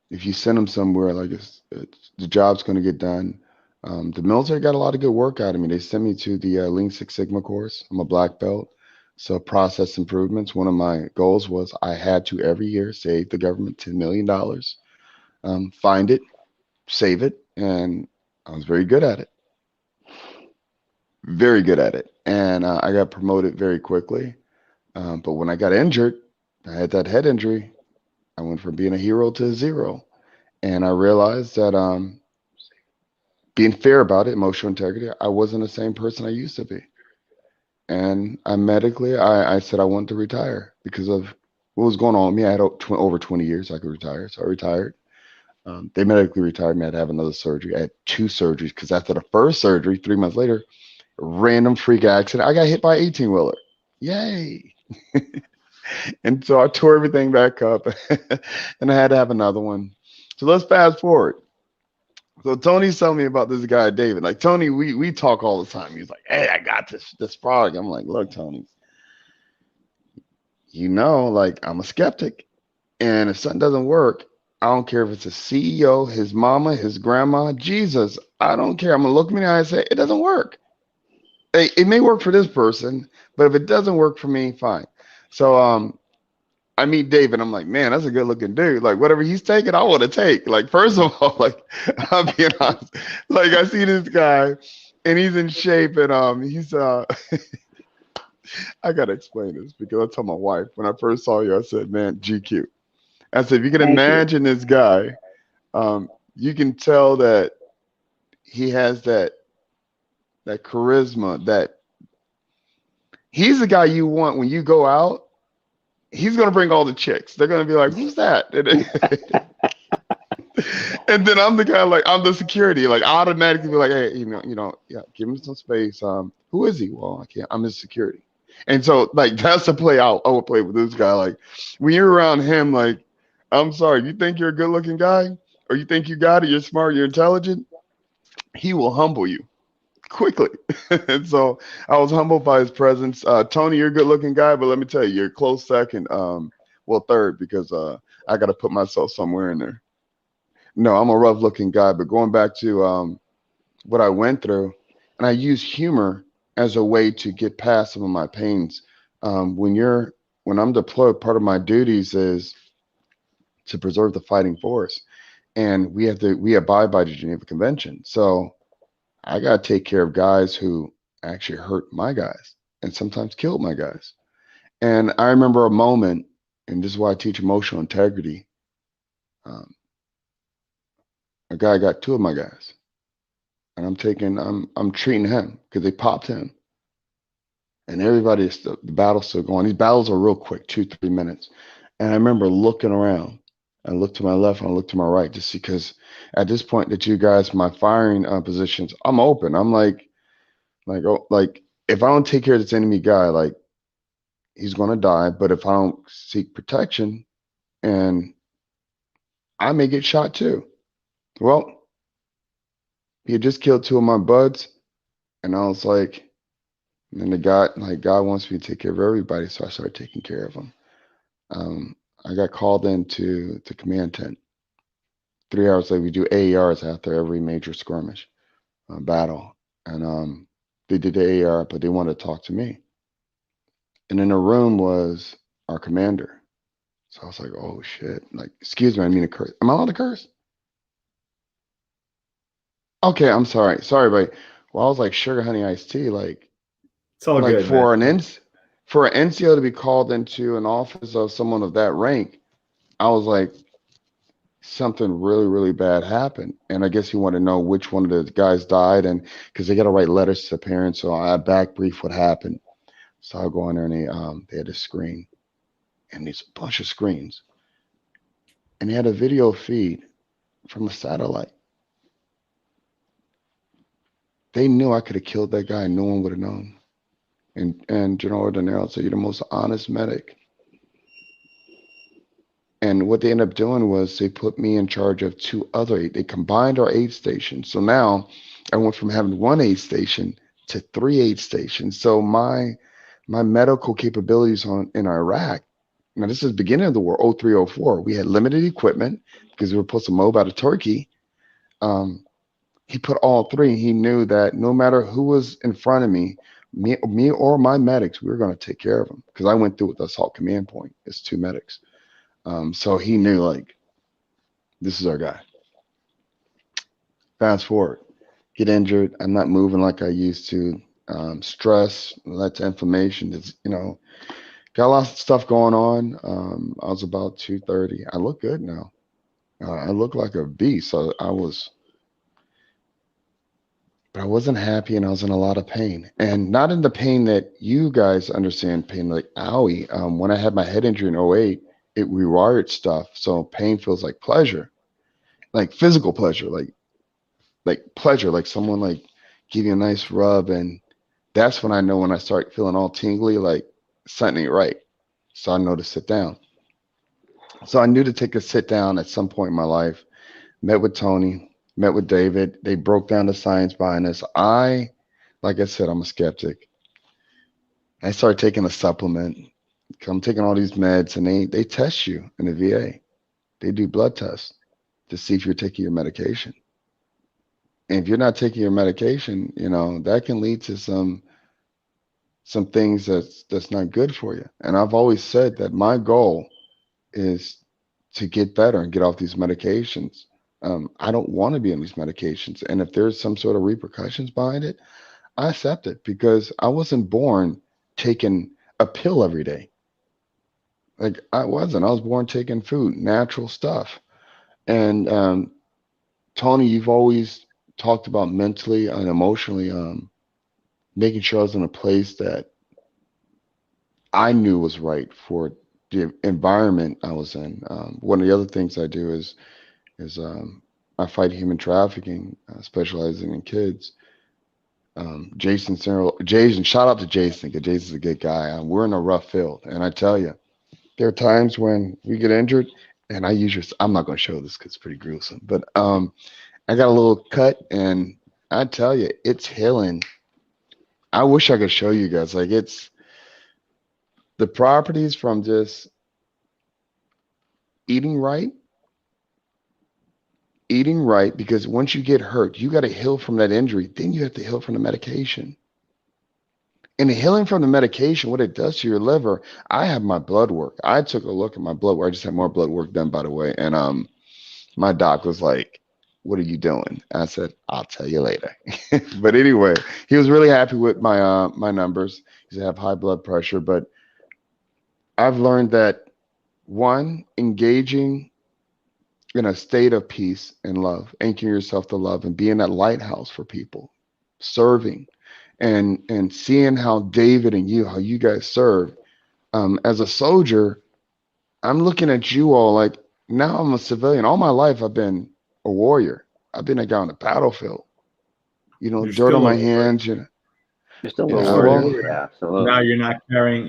if you send them somewhere, like the job's going to get done. The military got a lot of good work out of me. They sent me to the Lean Six Sigma course. I'm a black belt. So process improvements. One of my goals was I had to every year save the government $10 million, find it, save it. And I was very good at it. Very good at it. And I got promoted very quickly. But when I got injured, I had that head injury. I went from being a hero to a zero. And I realized that being fair about it, emotional integrity, I wasn't the same person I used to be. And I said I wanted to retire because of what was going on with me. I had over 20 years I could retire. So I retired. They medically retired me. I had to have another surgery. I had two surgeries because after the first surgery, 3 months later, random freak accident, I got hit by an 18-wheeler. Yay. And so I tore everything back up and I had to have another one. So let's fast forward. So Tony's telling me about this guy, David. Like Tony, we talk all the time. He's like, "Hey, I got this product." I'm like, "Look, Tony, like I'm a skeptic. And if something doesn't work, I don't care if it's a CEO, his mama, his grandma, Jesus, I don't care. I'm gonna look him in the eye and say, it doesn't work. Hey, it may work for this person, but if it doesn't work for me, fine." So I meet David. I'm like, man, that's a good looking dude. Like whatever he's taking, I want to take. Like, first of all, like I'm being honest. Like I see this guy and he's in shape and he's I gotta explain this because I told my wife when I first saw you, I said, man, GQ. I said, if you can Thank you. imagine this guy, you can tell that he has that charisma, that he's the guy you want when you go out. He's gonna bring all the chicks. They're gonna be like, "Who's that?" And then I'm the guy, like I'm the security, like automatically be like, "Hey, yeah, give him some space." Who is he? Well, I can't. I'm his security. And so, like, that's the play I would play with this guy. Like, when you're around him, like, I'm sorry, you think you're a good-looking guy, or you think you got it, you're smart, you're intelligent, he will humble you quickly. And so I was humbled by his presence. Tony, you're a good looking guy, but let me tell you, you're a close second, well, third, because I got to put myself somewhere in there. No, I'm a rough looking guy, but going back to what I went through, and I use humor as a way to get past some of my pains. When I'm deployed, part of my duties is to preserve the fighting force, and we abide by the Geneva Convention. So I got to take care of guys who actually hurt my guys and sometimes killed my guys. And I remember a moment, and this is why I teach emotional integrity. Um, a guy got two of my guys, and I'm treating him because they popped him, and everybody is the battle's still going. These battles are real quick, 2-3 minutes. And I remember looking around. I looked to my left and I looked to my right just because at this point that you guys, my firing positions, I'm open. I'm like if I don't take care of this enemy guy, like he's gonna die. But if I don't seek protection, and I may get shot too. Well, he had just killed two of my buds, and I was like, and then the guy, like God wants me to take care of everybody, so I started taking care of them. I got called into the command tent. 3 hours later, we do AARs after every major skirmish battle, and they did the AAR, but they wanted to talk to me. And in the room was our commander. So I was like, oh shit. Like, excuse me, I mean to curse. Am I allowed to curse? Okay, I'm sorry. Sorry, but well, I was like sugar honey iced tea, It's all like good, man. for an NCO to be called into an office of someone of that rank, I was like, something really, really bad happened. And I guess he wanted to know which one of the guys died, and because they got to write letters to parents, so I back brief what happened. So I go in there and they had a screen, and there's a bunch of screens, and they had a video feed from a satellite. They knew I could have killed that guy, and no one would have known. And General Ordinero said, "You're the most honest medic." And what they ended up doing was they put me in charge of two other aid. They combined our aid stations. So now I went from having one aid station to three aid stations. So my medical capabilities in Iraq. Now this is the beginning of the war, 03, 04. We had limited equipment because we were supposed to mob out of Turkey. He put all three. He knew that no matter who was in front of me or my medics, we were going to take care of them because I went through with the assault command point. It's two medics. So he knew like this is our guy. Fast forward, get injured. I'm not moving like I used to. Stress led to inflammation. It's got lots of stuff going on. I was about 230. I look good now. I look like a beast. So but I wasn't happy, and I was in a lot of pain, and not in the pain that you guys understand pain, like owie. When I had my head injury in '08, it rewired stuff. So pain feels like pleasure, like physical pleasure, like pleasure, like someone like give you a nice rub. And that's when I know when I start feeling all tingly, like something ain't right. So I know to sit down. So I knew to take a sit down at some point in my life. Met with Tony, met with David. They broke down the science behind this. Like I said, I'm a skeptic. I started taking a supplement. I'm taking all these meds, and they test you in the VA. They do blood tests to see if you're taking your medication. And if you're not taking your medication, that can lead to some things that's not good for you. And I've always said that my goal is to get better and get off these medications. I don't want to be on these medications. And if there's some sort of repercussions behind it, I accept it because I wasn't born taking a pill every day. Like I wasn't. I was born taking food, natural stuff. And Tony, you've always talked about mentally and emotionally making sure I was in a place that I knew was right for the environment I was in. One of the other things I do is I fight human trafficking, specializing in kids. Jason, shout out to Jason because Jason's a good guy. We're in a rough field, and I tell you, there are times when we get injured, and I'm not going to show this because it's pretty gruesome, but I got a little cut, and I tell you, it's healing. I wish I could show you guys. Like it's the properties from just eating right, because once you get hurt, you got to heal from that injury. Then you have to heal from the medication. And the healing from the medication, what it does to your liver, I have my blood work. I took a look at my blood work. I just had more blood work done, by the way. And my doc was like, "What are you doing?" I said, "I'll tell you later." But anyway, he was really happy with my numbers. He said I have high blood pressure, but I've learned that one, engaging in a state of peace and love, anchoring yourself to love and being that lighthouse for people, serving and seeing how David and you, how you guys serve. As a soldier, I'm looking at you all like now I'm a civilian. All my life I've been a warrior. I've been a guy on the battlefield. You know, You're dirt on still my a warrior. hands. You know, You're still You're a yeah. still a warrior. Well, warrior. Yeah, Now absolutely. you're not carrying,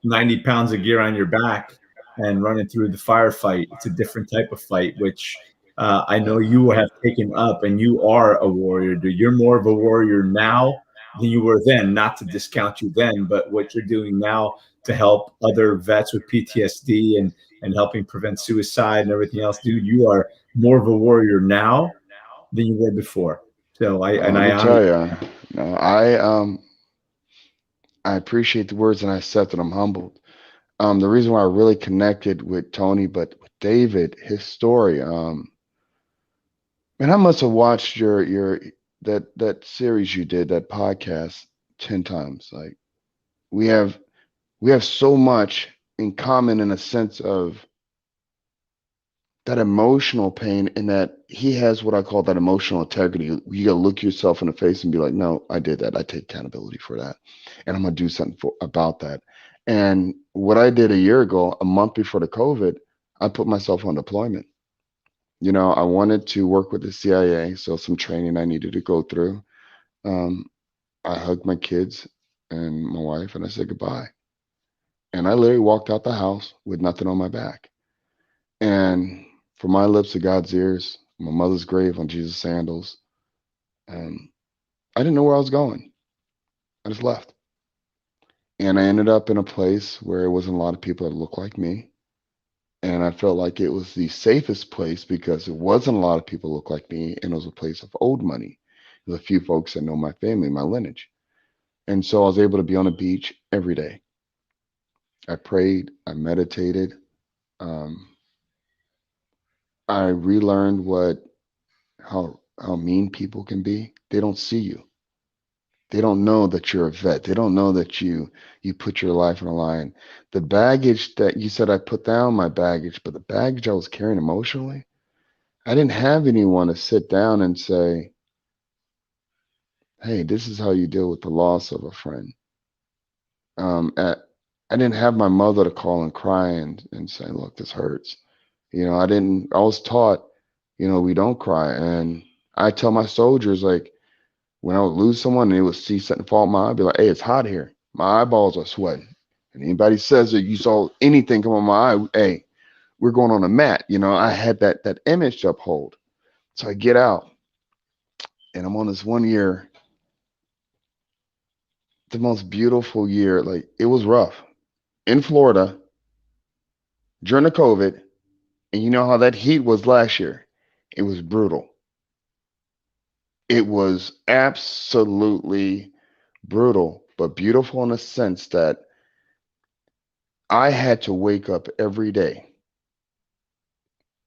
90 pounds of gear on your back and running through the firefight. It's a different type of fight, which I know you have taken up, and you are a warrior, dude. You're more of a warrior now than you were then. Not to discount you then, but what you're doing now to help other vets with PTSD and helping prevent suicide and everything else, dude. You are more of a warrior now than you were before. So let I me honor tell you. you, no, I appreciate the words and I accept it. I'm humbled. The reason why I really connected with Tony, but with David, his story. And I must have watched your that series you did, that podcast 10 times. Like we have we have so much in common in a sense of that emotional pain and that he has what I call that emotional integrity. You gotta look yourself in the face and be like, no, I did that. I take accountability for that. And I'm gonna do something about that. And what I did a year ago, a month before the COVID, I put myself on deployment. You know, I wanted to work with the CIA, so some training I needed to go through. Um, I hugged my kids and my wife and I said goodbye. And I literally walked out the house with nothing on my back. And from my lips to God's ears, my mother's grave on Jesus' sandals. Um, I didn't know where I was going. I just left. And I ended up in a place where it wasn't a lot of people that looked like me. And I felt like it was the safest place because it wasn't a lot of people look like me. And it was a place of old money. There's a few folks that know my family, my lineage. And so I was able to be on the beach every day. I prayed, I meditated. Um, I relearned how mean people can be. They don't see you. They don't know that you're a vet. They don't know that you put your life on the line. The baggage that you said I put down my baggage, but the baggage I was carrying emotionally, I didn't have anyone to sit down and say, "Hey, this is how you deal with the loss of a friend." I didn't have my mother to call and cry and say, "Look, this hurts." You know, I didn't. I was taught, we don't cry, and I tell my soldiers like when I would lose someone and they would see something fall in my eye, I'd be like, "Hey, it's hot here. My eyeballs are sweating." And anybody says that you saw anything come on my eye, hey, we're going on a mat. You know, I had that image to uphold. So I get out and I'm on this 1 year, the most beautiful year. Like it was rough in Florida during the COVID. And you know how that heat was last year? It was brutal. It was absolutely brutal, but beautiful in a sense that I had to wake up every day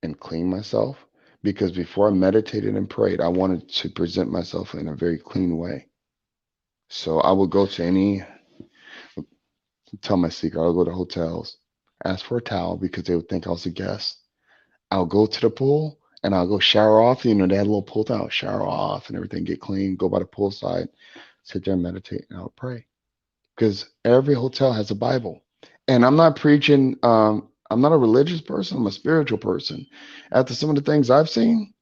and clean myself because before I meditated and prayed, I wanted to present myself in a very clean way. So I would go to tell my secret, I'll go to hotels, ask for a towel because they would think I was a guest. I'll go to the pool and I'll go shower off. You know, they had a little pool towel, shower off and everything, get clean, go by the poolside, sit there and meditate and I'll pray. Because every hotel has a Bible. And I'm not preaching, I'm not a religious person, I'm a spiritual person. After some of the things I've seen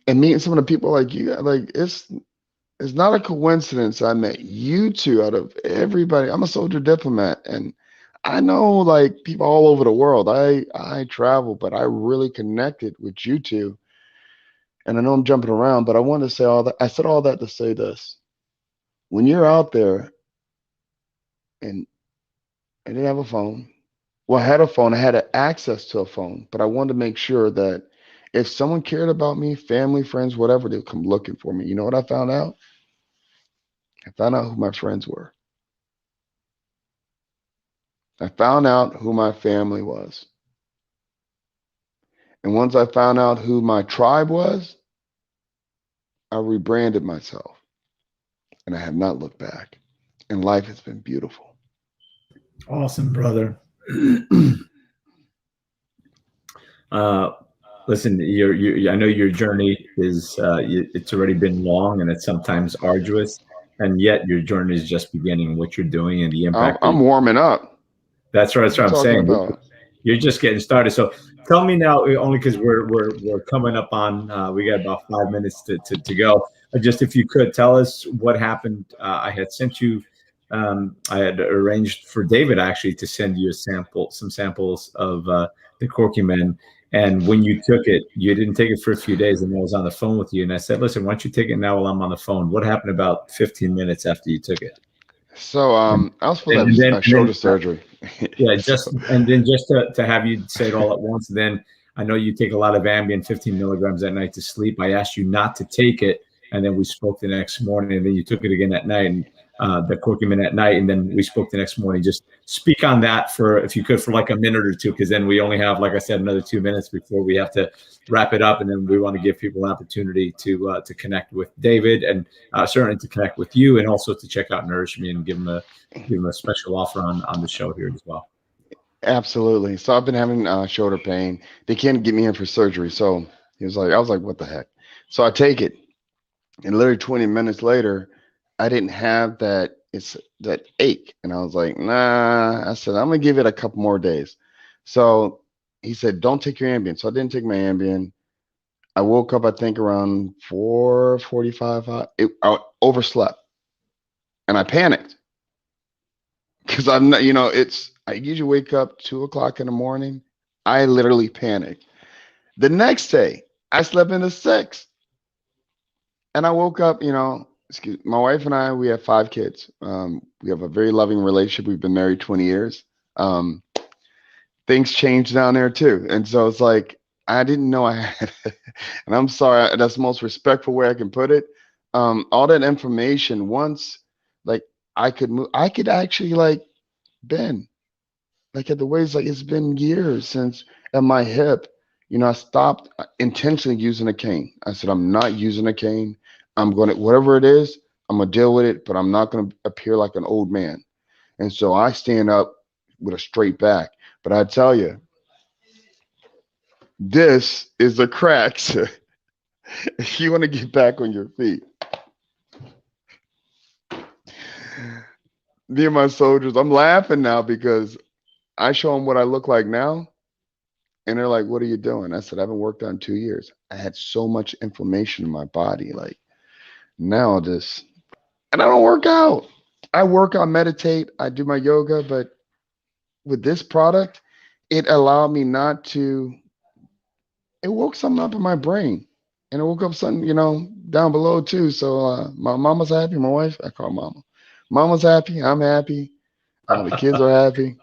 and meeting some of the people like you, like it's not a coincidence I met you two out of everybody. I'm a soldier diplomat and I know like people all over the world. I travel, but I really connected with you two. And I know I'm jumping around, but I wanted to say all that. I said all that to say this. When you're out there and I didn't have a phone. Well, I had a phone. I had access to a phone, but I wanted to make sure that if someone cared about me, family, friends, whatever, they'd come looking for me. You know what I found out? I found out who my friends were. I found out who my family was. And once I found out who my tribe was, I rebranded myself and I have not looked back. And life has been beautiful. Awesome, brother. Listen, I know your journey is, it's already been long and it's sometimes arduous, and yet your journey is just beginning. What you're doing and the impact. I'm warming up. That's right. That's what I'm Talking saying. about. You're just getting started. So tell me now, only because we're coming up on, we got about 5 minutes to go. Just if you could tell us what happened. I had sent you, I had arranged for David actually to send you some samples of the Corky Men. And when you took it, you didn't take it for a few days, and I was on the phone with you, and I said, "Listen, why don't you take it now while I'm on the phone?" What happened about 15 minutes after you took it? So I was supposed And to then, have a shoulder surgery. yeah, So, just to have you say it all at once. Then I know you take a lot of Ambien, 15 milligrams at night to sleep. I asked you not to take it, and then we spoke the next morning, and then you took it again at night, and the curcumin at night, and then we spoke the next morning. Just speak on that for, if you could, for like a minute or two, because then we only have, like I said, another 2 minutes before we have to wrap it up, and then we want to give people an opportunity to connect with David, and certainly to connect with you, and also to check out Nourish Me and give them a special offer on the show here as well. absolutely. So I've been having shoulder pain. They can't get me in for surgery. So I was like, what the heck? So I take it, and literally 20 minutes later, I didn't have that ache, and I was like, nah. I said I'm gonna give it a couple more days. So he said, don't take your Ambien. So I didn't take my Ambien. I woke up, I think around 4:45. I overslept, and I panicked because I'm not, I usually wake up 2 o'clock in the morning. I literally panicked. The next day, I slept into 6, and I woke up. My wife and I, we have 5 kids. We have a very loving relationship. We've been married 20 years. Um, Things change down there too, and so it's like I didn't know I had, and I'm sorry. That's the most respectful way I can put it. All that information once, like I could move, I could actually like bend. Like at the waist, like it's been years since at my hip, I stopped intentionally using a cane. I said, I'm not using a cane. I'm going to, whatever it is, I'm going to deal with it, but I'm not going to appear like an old man. And so I stand up with a straight back. But I tell you, this is the cracks. If you want to get back on your feet. Me and my soldiers, I'm laughing now because I show them what I look like now. And they're like, what are you doing? I said, I haven't worked out in 2 years. I had so much inflammation in my body. Like now and I don't work out. I work, I meditate, I do my yoga, but with this product, it allowed me not to, it woke something up in my brain. And it woke up something, down below too. So my mama's happy. My wife, I call her mama. Mama's happy. I'm happy. The kids are happy.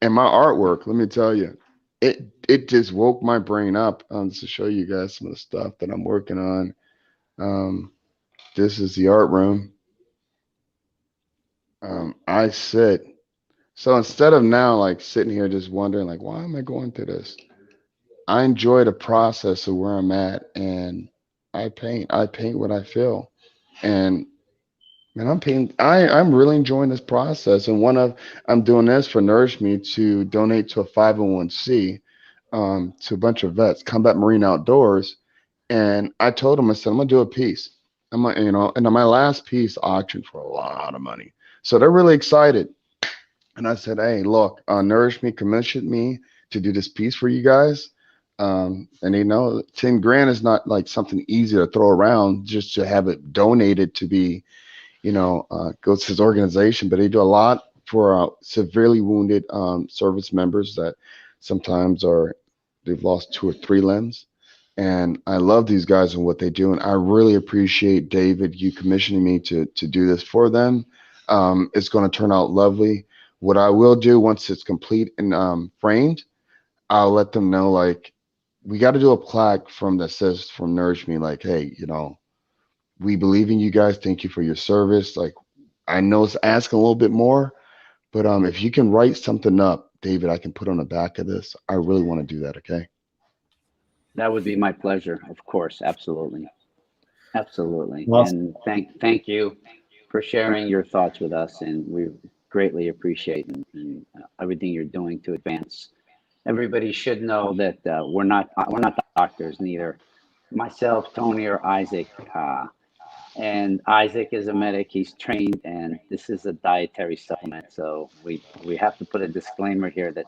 And my artwork, let me tell you, it just woke my brain up. To show you guys some of the stuff that I'm working on. This is the art room. I sit. So instead of now like sitting here just wondering like, why am I going through this? I enjoy the process of where I'm at, and I paint. I paint what I feel, and man, I'm really enjoying this process. And I'm doing this for Nourish Me to donate to a 501c to a bunch of vets, Combat Marine Outdoors. And I told them, I said, I'm gonna do a piece. I'm gonna, and my last piece auctioned for a lot of money. So they're really excited. And I said, hey, look, Nourish Me commissioned me to do this piece for you guys. And 10 grand is not like something easy to throw around just to have it donated to be, goes to his organization, but they do a lot for severely wounded service members that sometimes they've lost 2 or 3 limbs. And I love these guys and what they do. And I really appreciate, David, you commissioning me to do this for them. It's going to turn out lovely. What I will do once it's complete and framed, I'll let them know, like, we got to do a plaque that says from Nourish Me, like, hey, We believe in you guys. Thank you for your service. Like, I know it's asking a little bit more, but if you can write something up, David, I can put on the back of this. I really want to do that. Okay. That would be my pleasure, of course. Absolutely. Absolutely. Well, And thank you for sharing your thoughts with us. And we greatly appreciate and everything you're doing to advance. Everybody should know that we're not doctors, neither myself, Tony, or Isaac. And Isaac is a medic. He's trained, and this is a dietary supplement. So we have to put a disclaimer here that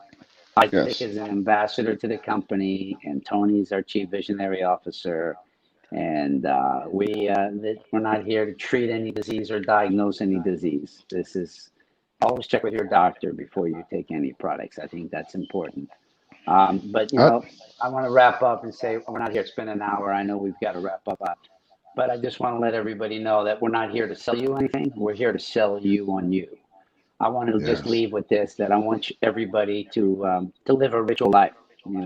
Isaac Yes. is an ambassador to the company, and Tony's our chief visionary officer. And we're not here to treat any disease or diagnose any disease. This is always check with your doctor before you take any products. I think that's important. But I, I want to wrap up and say we're not here to spend an hour. I know we've got to wrap up, but I just want to let everybody know that we're not here to sell you anything. We're here to sell you on you. I want to just yes. leave with this: that I want everybody to live a ritual life.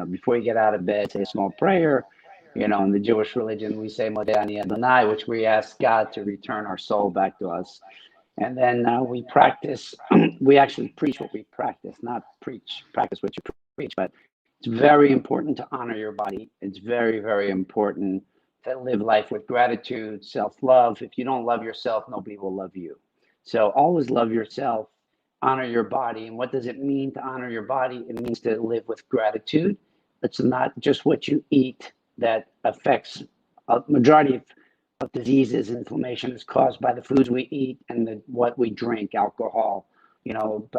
Before you get out of bed, say a small prayer. In the Jewish religion, we say Modeh Ani Adonai, which we ask God to return our soul back to us. And then we practice. We actually preach what we practice, not practice what you preach. But it's very important to honor your body. It's very, very important to live life with gratitude, self-love. If you don't love yourself, nobody will love you. So always love yourself, honor your body. And what does it mean to honor your body? It means to live with gratitude. It's not just what you eat that affects a majority of diseases. Inflammation is caused by the foods we eat and what we drink, alcohol,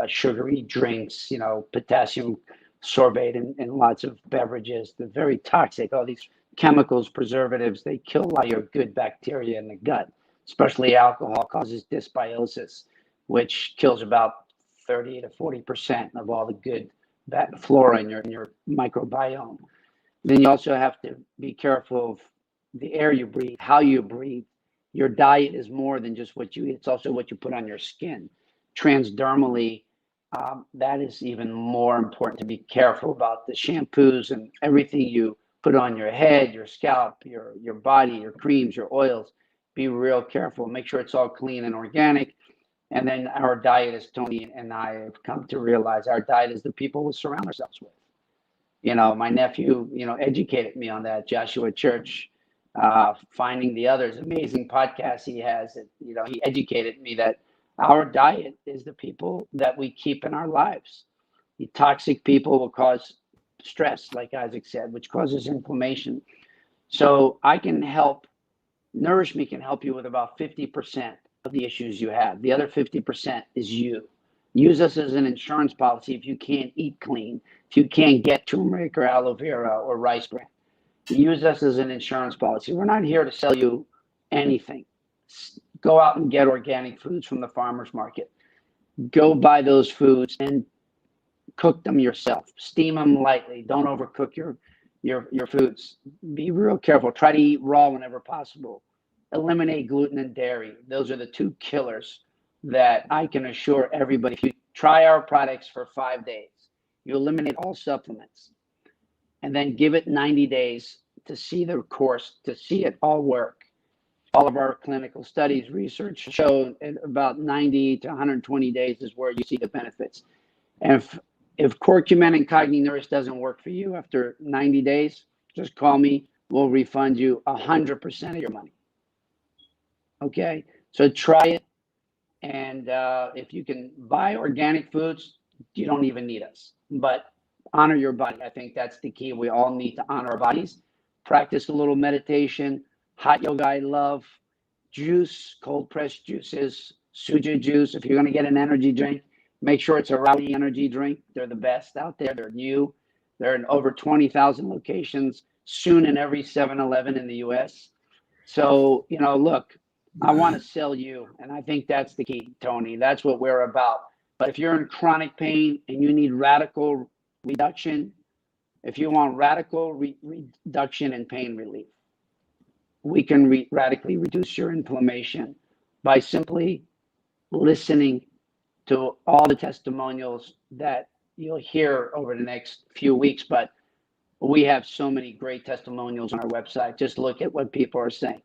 sugary drinks, potassium sorbate in lots of beverages. They're very toxic. All these chemicals, preservatives, they kill a lot of your good bacteria in the gut. Especially alcohol causes dysbiosis, which kills about 30 to 40% of all the good flora in your microbiome. Then you also have to be careful of the air you breathe, how you breathe. Your diet is more than just what you eat, it's also what you put on your skin. Transdermally, that is even more important to be careful about the shampoos and everything you put on your head, your scalp, your body, your creams, your oils. Be real careful. Make sure it's all clean and organic. And then our diet, as Tony and I have come to realize, our diet is the people we surround ourselves with. My nephew, educated me on that. Joshua Church, Finding the Others, amazing podcast he has. He educated me that our diet is the people that we keep in our lives. The toxic people will cause stress, like Isaac said, which causes inflammation. So Nourish Me can help you with about 50% of the issues you have. The other 50% is you. Use us as an insurance policy if you can't eat clean, if you can't get turmeric or aloe vera or rice bran. Use us as an insurance policy. We're not here to sell you anything. Go out and get organic foods from the farmer's market. Go buy those foods and cook them yourself. Steam them lightly. Don't overcook your foods. Be real careful. Try to eat raw whenever possible. Eliminate gluten and dairy. Those are the two killers that I can assure everybody. If you try our products for 5 days, you eliminate all supplements, and then give it 90 days to see the course, to see it all work. All of our clinical studies, research show about 90 to 120 days is where you see the benefits. And if curcumin and Cogninoris doesn't work for you after 90 days, just call me. We'll refund you 100% of your money. Okay, so try it. And if you can buy organic foods, you don't even need us. But honor your body. I think that's the key. We all need to honor our bodies. Practice a little meditation. Hot yoga, I love. Juice, cold pressed juices, suja juice. If you're going to get an energy drink, make sure it's a rowdy energy drink. They're the best out there. They're new. They're in over 20,000 locations, soon in every 7-Eleven in the US. So, look, I want to sell you. And I think that's the key, Tony. That's what we're about. But if you're in chronic pain and you need radical reduction, if you want radical reduction and pain relief, we can radically reduce your inflammation by simply listening to all the testimonials that you'll hear over the next few weeks. But we have so many great testimonials on our website. Just look at what people are saying.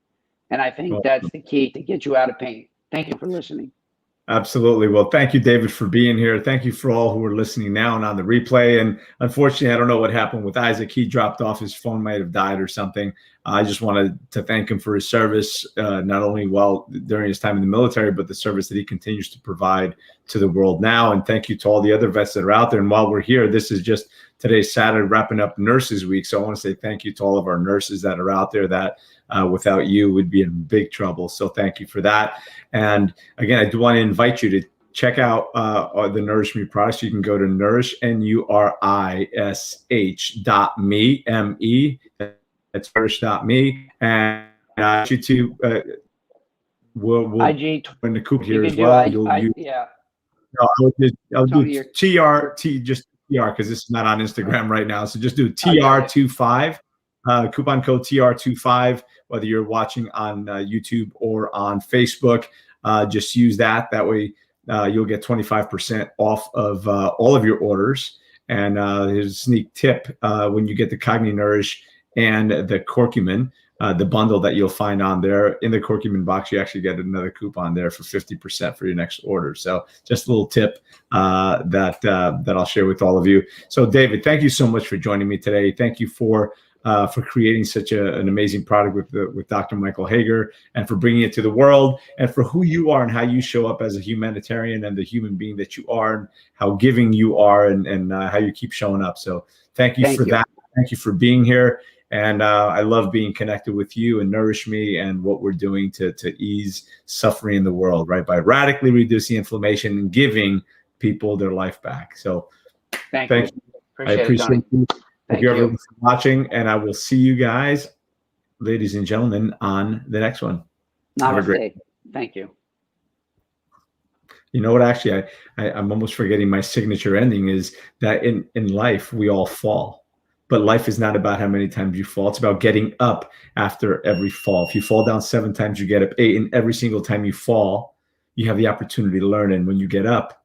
And I think Well, that's the key to get you out of pain. Thank you for listening. absolutely. Well, thank you, David, for being here. Thank you for all who are listening now and on the replay. And unfortunately, I don't know what happened with Isaac. He dropped off. His phone might have died or something. I just wanted to thank him for his service, not only while during his time in the military, but the service that he continues to provide to the world now. And thank you to all the other vets that are out there. And while we're here, this is just today's Saturday, wrapping up Nurses Week. So I want to say thank you to all of our nurses that are out there that without you would be in big trouble. So thank you for that. And again, I do want to invite you to check out the Nourish Me products. You can go to nourish.me, M-E. That's nourish.me. And you to we'll IG, in the coop you here can as do well. yeah. No, I'll Tony, do TRT, just TR, because this is not on Instagram right now. So just do TR25, coupon code TR25, whether you're watching on YouTube or on Facebook. Just use that. That way you'll get 25% off of all of your orders. And here's a sneak tip. When you get the Cogni Nourish and the Curcumin, the bundle that you'll find on there, in the Curcumin box, you actually get another coupon there for 50% for your next order. So just a little tip that I'll share with all of you. So David, thank you so much for joining me today. Thank you for creating such an amazing product with Dr. Michael Hager, and for bringing it to the world, and for who you are and how you show up as a humanitarian and the human being that you are, and how giving you are, and how you keep showing up. So thank you for that. Thank you for being here. And I love being connected with you and Nourish Me and what we're doing to ease suffering in the world, right? By radically reducing inflammation and giving people their life back. So thank you. I appreciate you. Thank you everyone for watching, and I will see you guys, ladies and gentlemen, on the next one. Namaste. Have a great. Thank you. You know what? Actually, I'm almost forgetting my signature ending is that in life we all fall, but life is not about how many times you fall. It's about getting up after every fall. If you fall down 7 times, you get up 8, and every single time you fall, you have the opportunity to learn. And when you get up,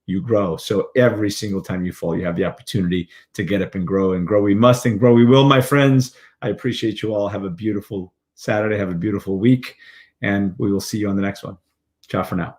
you grow. So every single time you fall, you have the opportunity to get up and grow. And grow we must, and grow we will, my friends. I appreciate you all. Have a beautiful Saturday. Have a beautiful week. And we will see you on the next one. Ciao for now.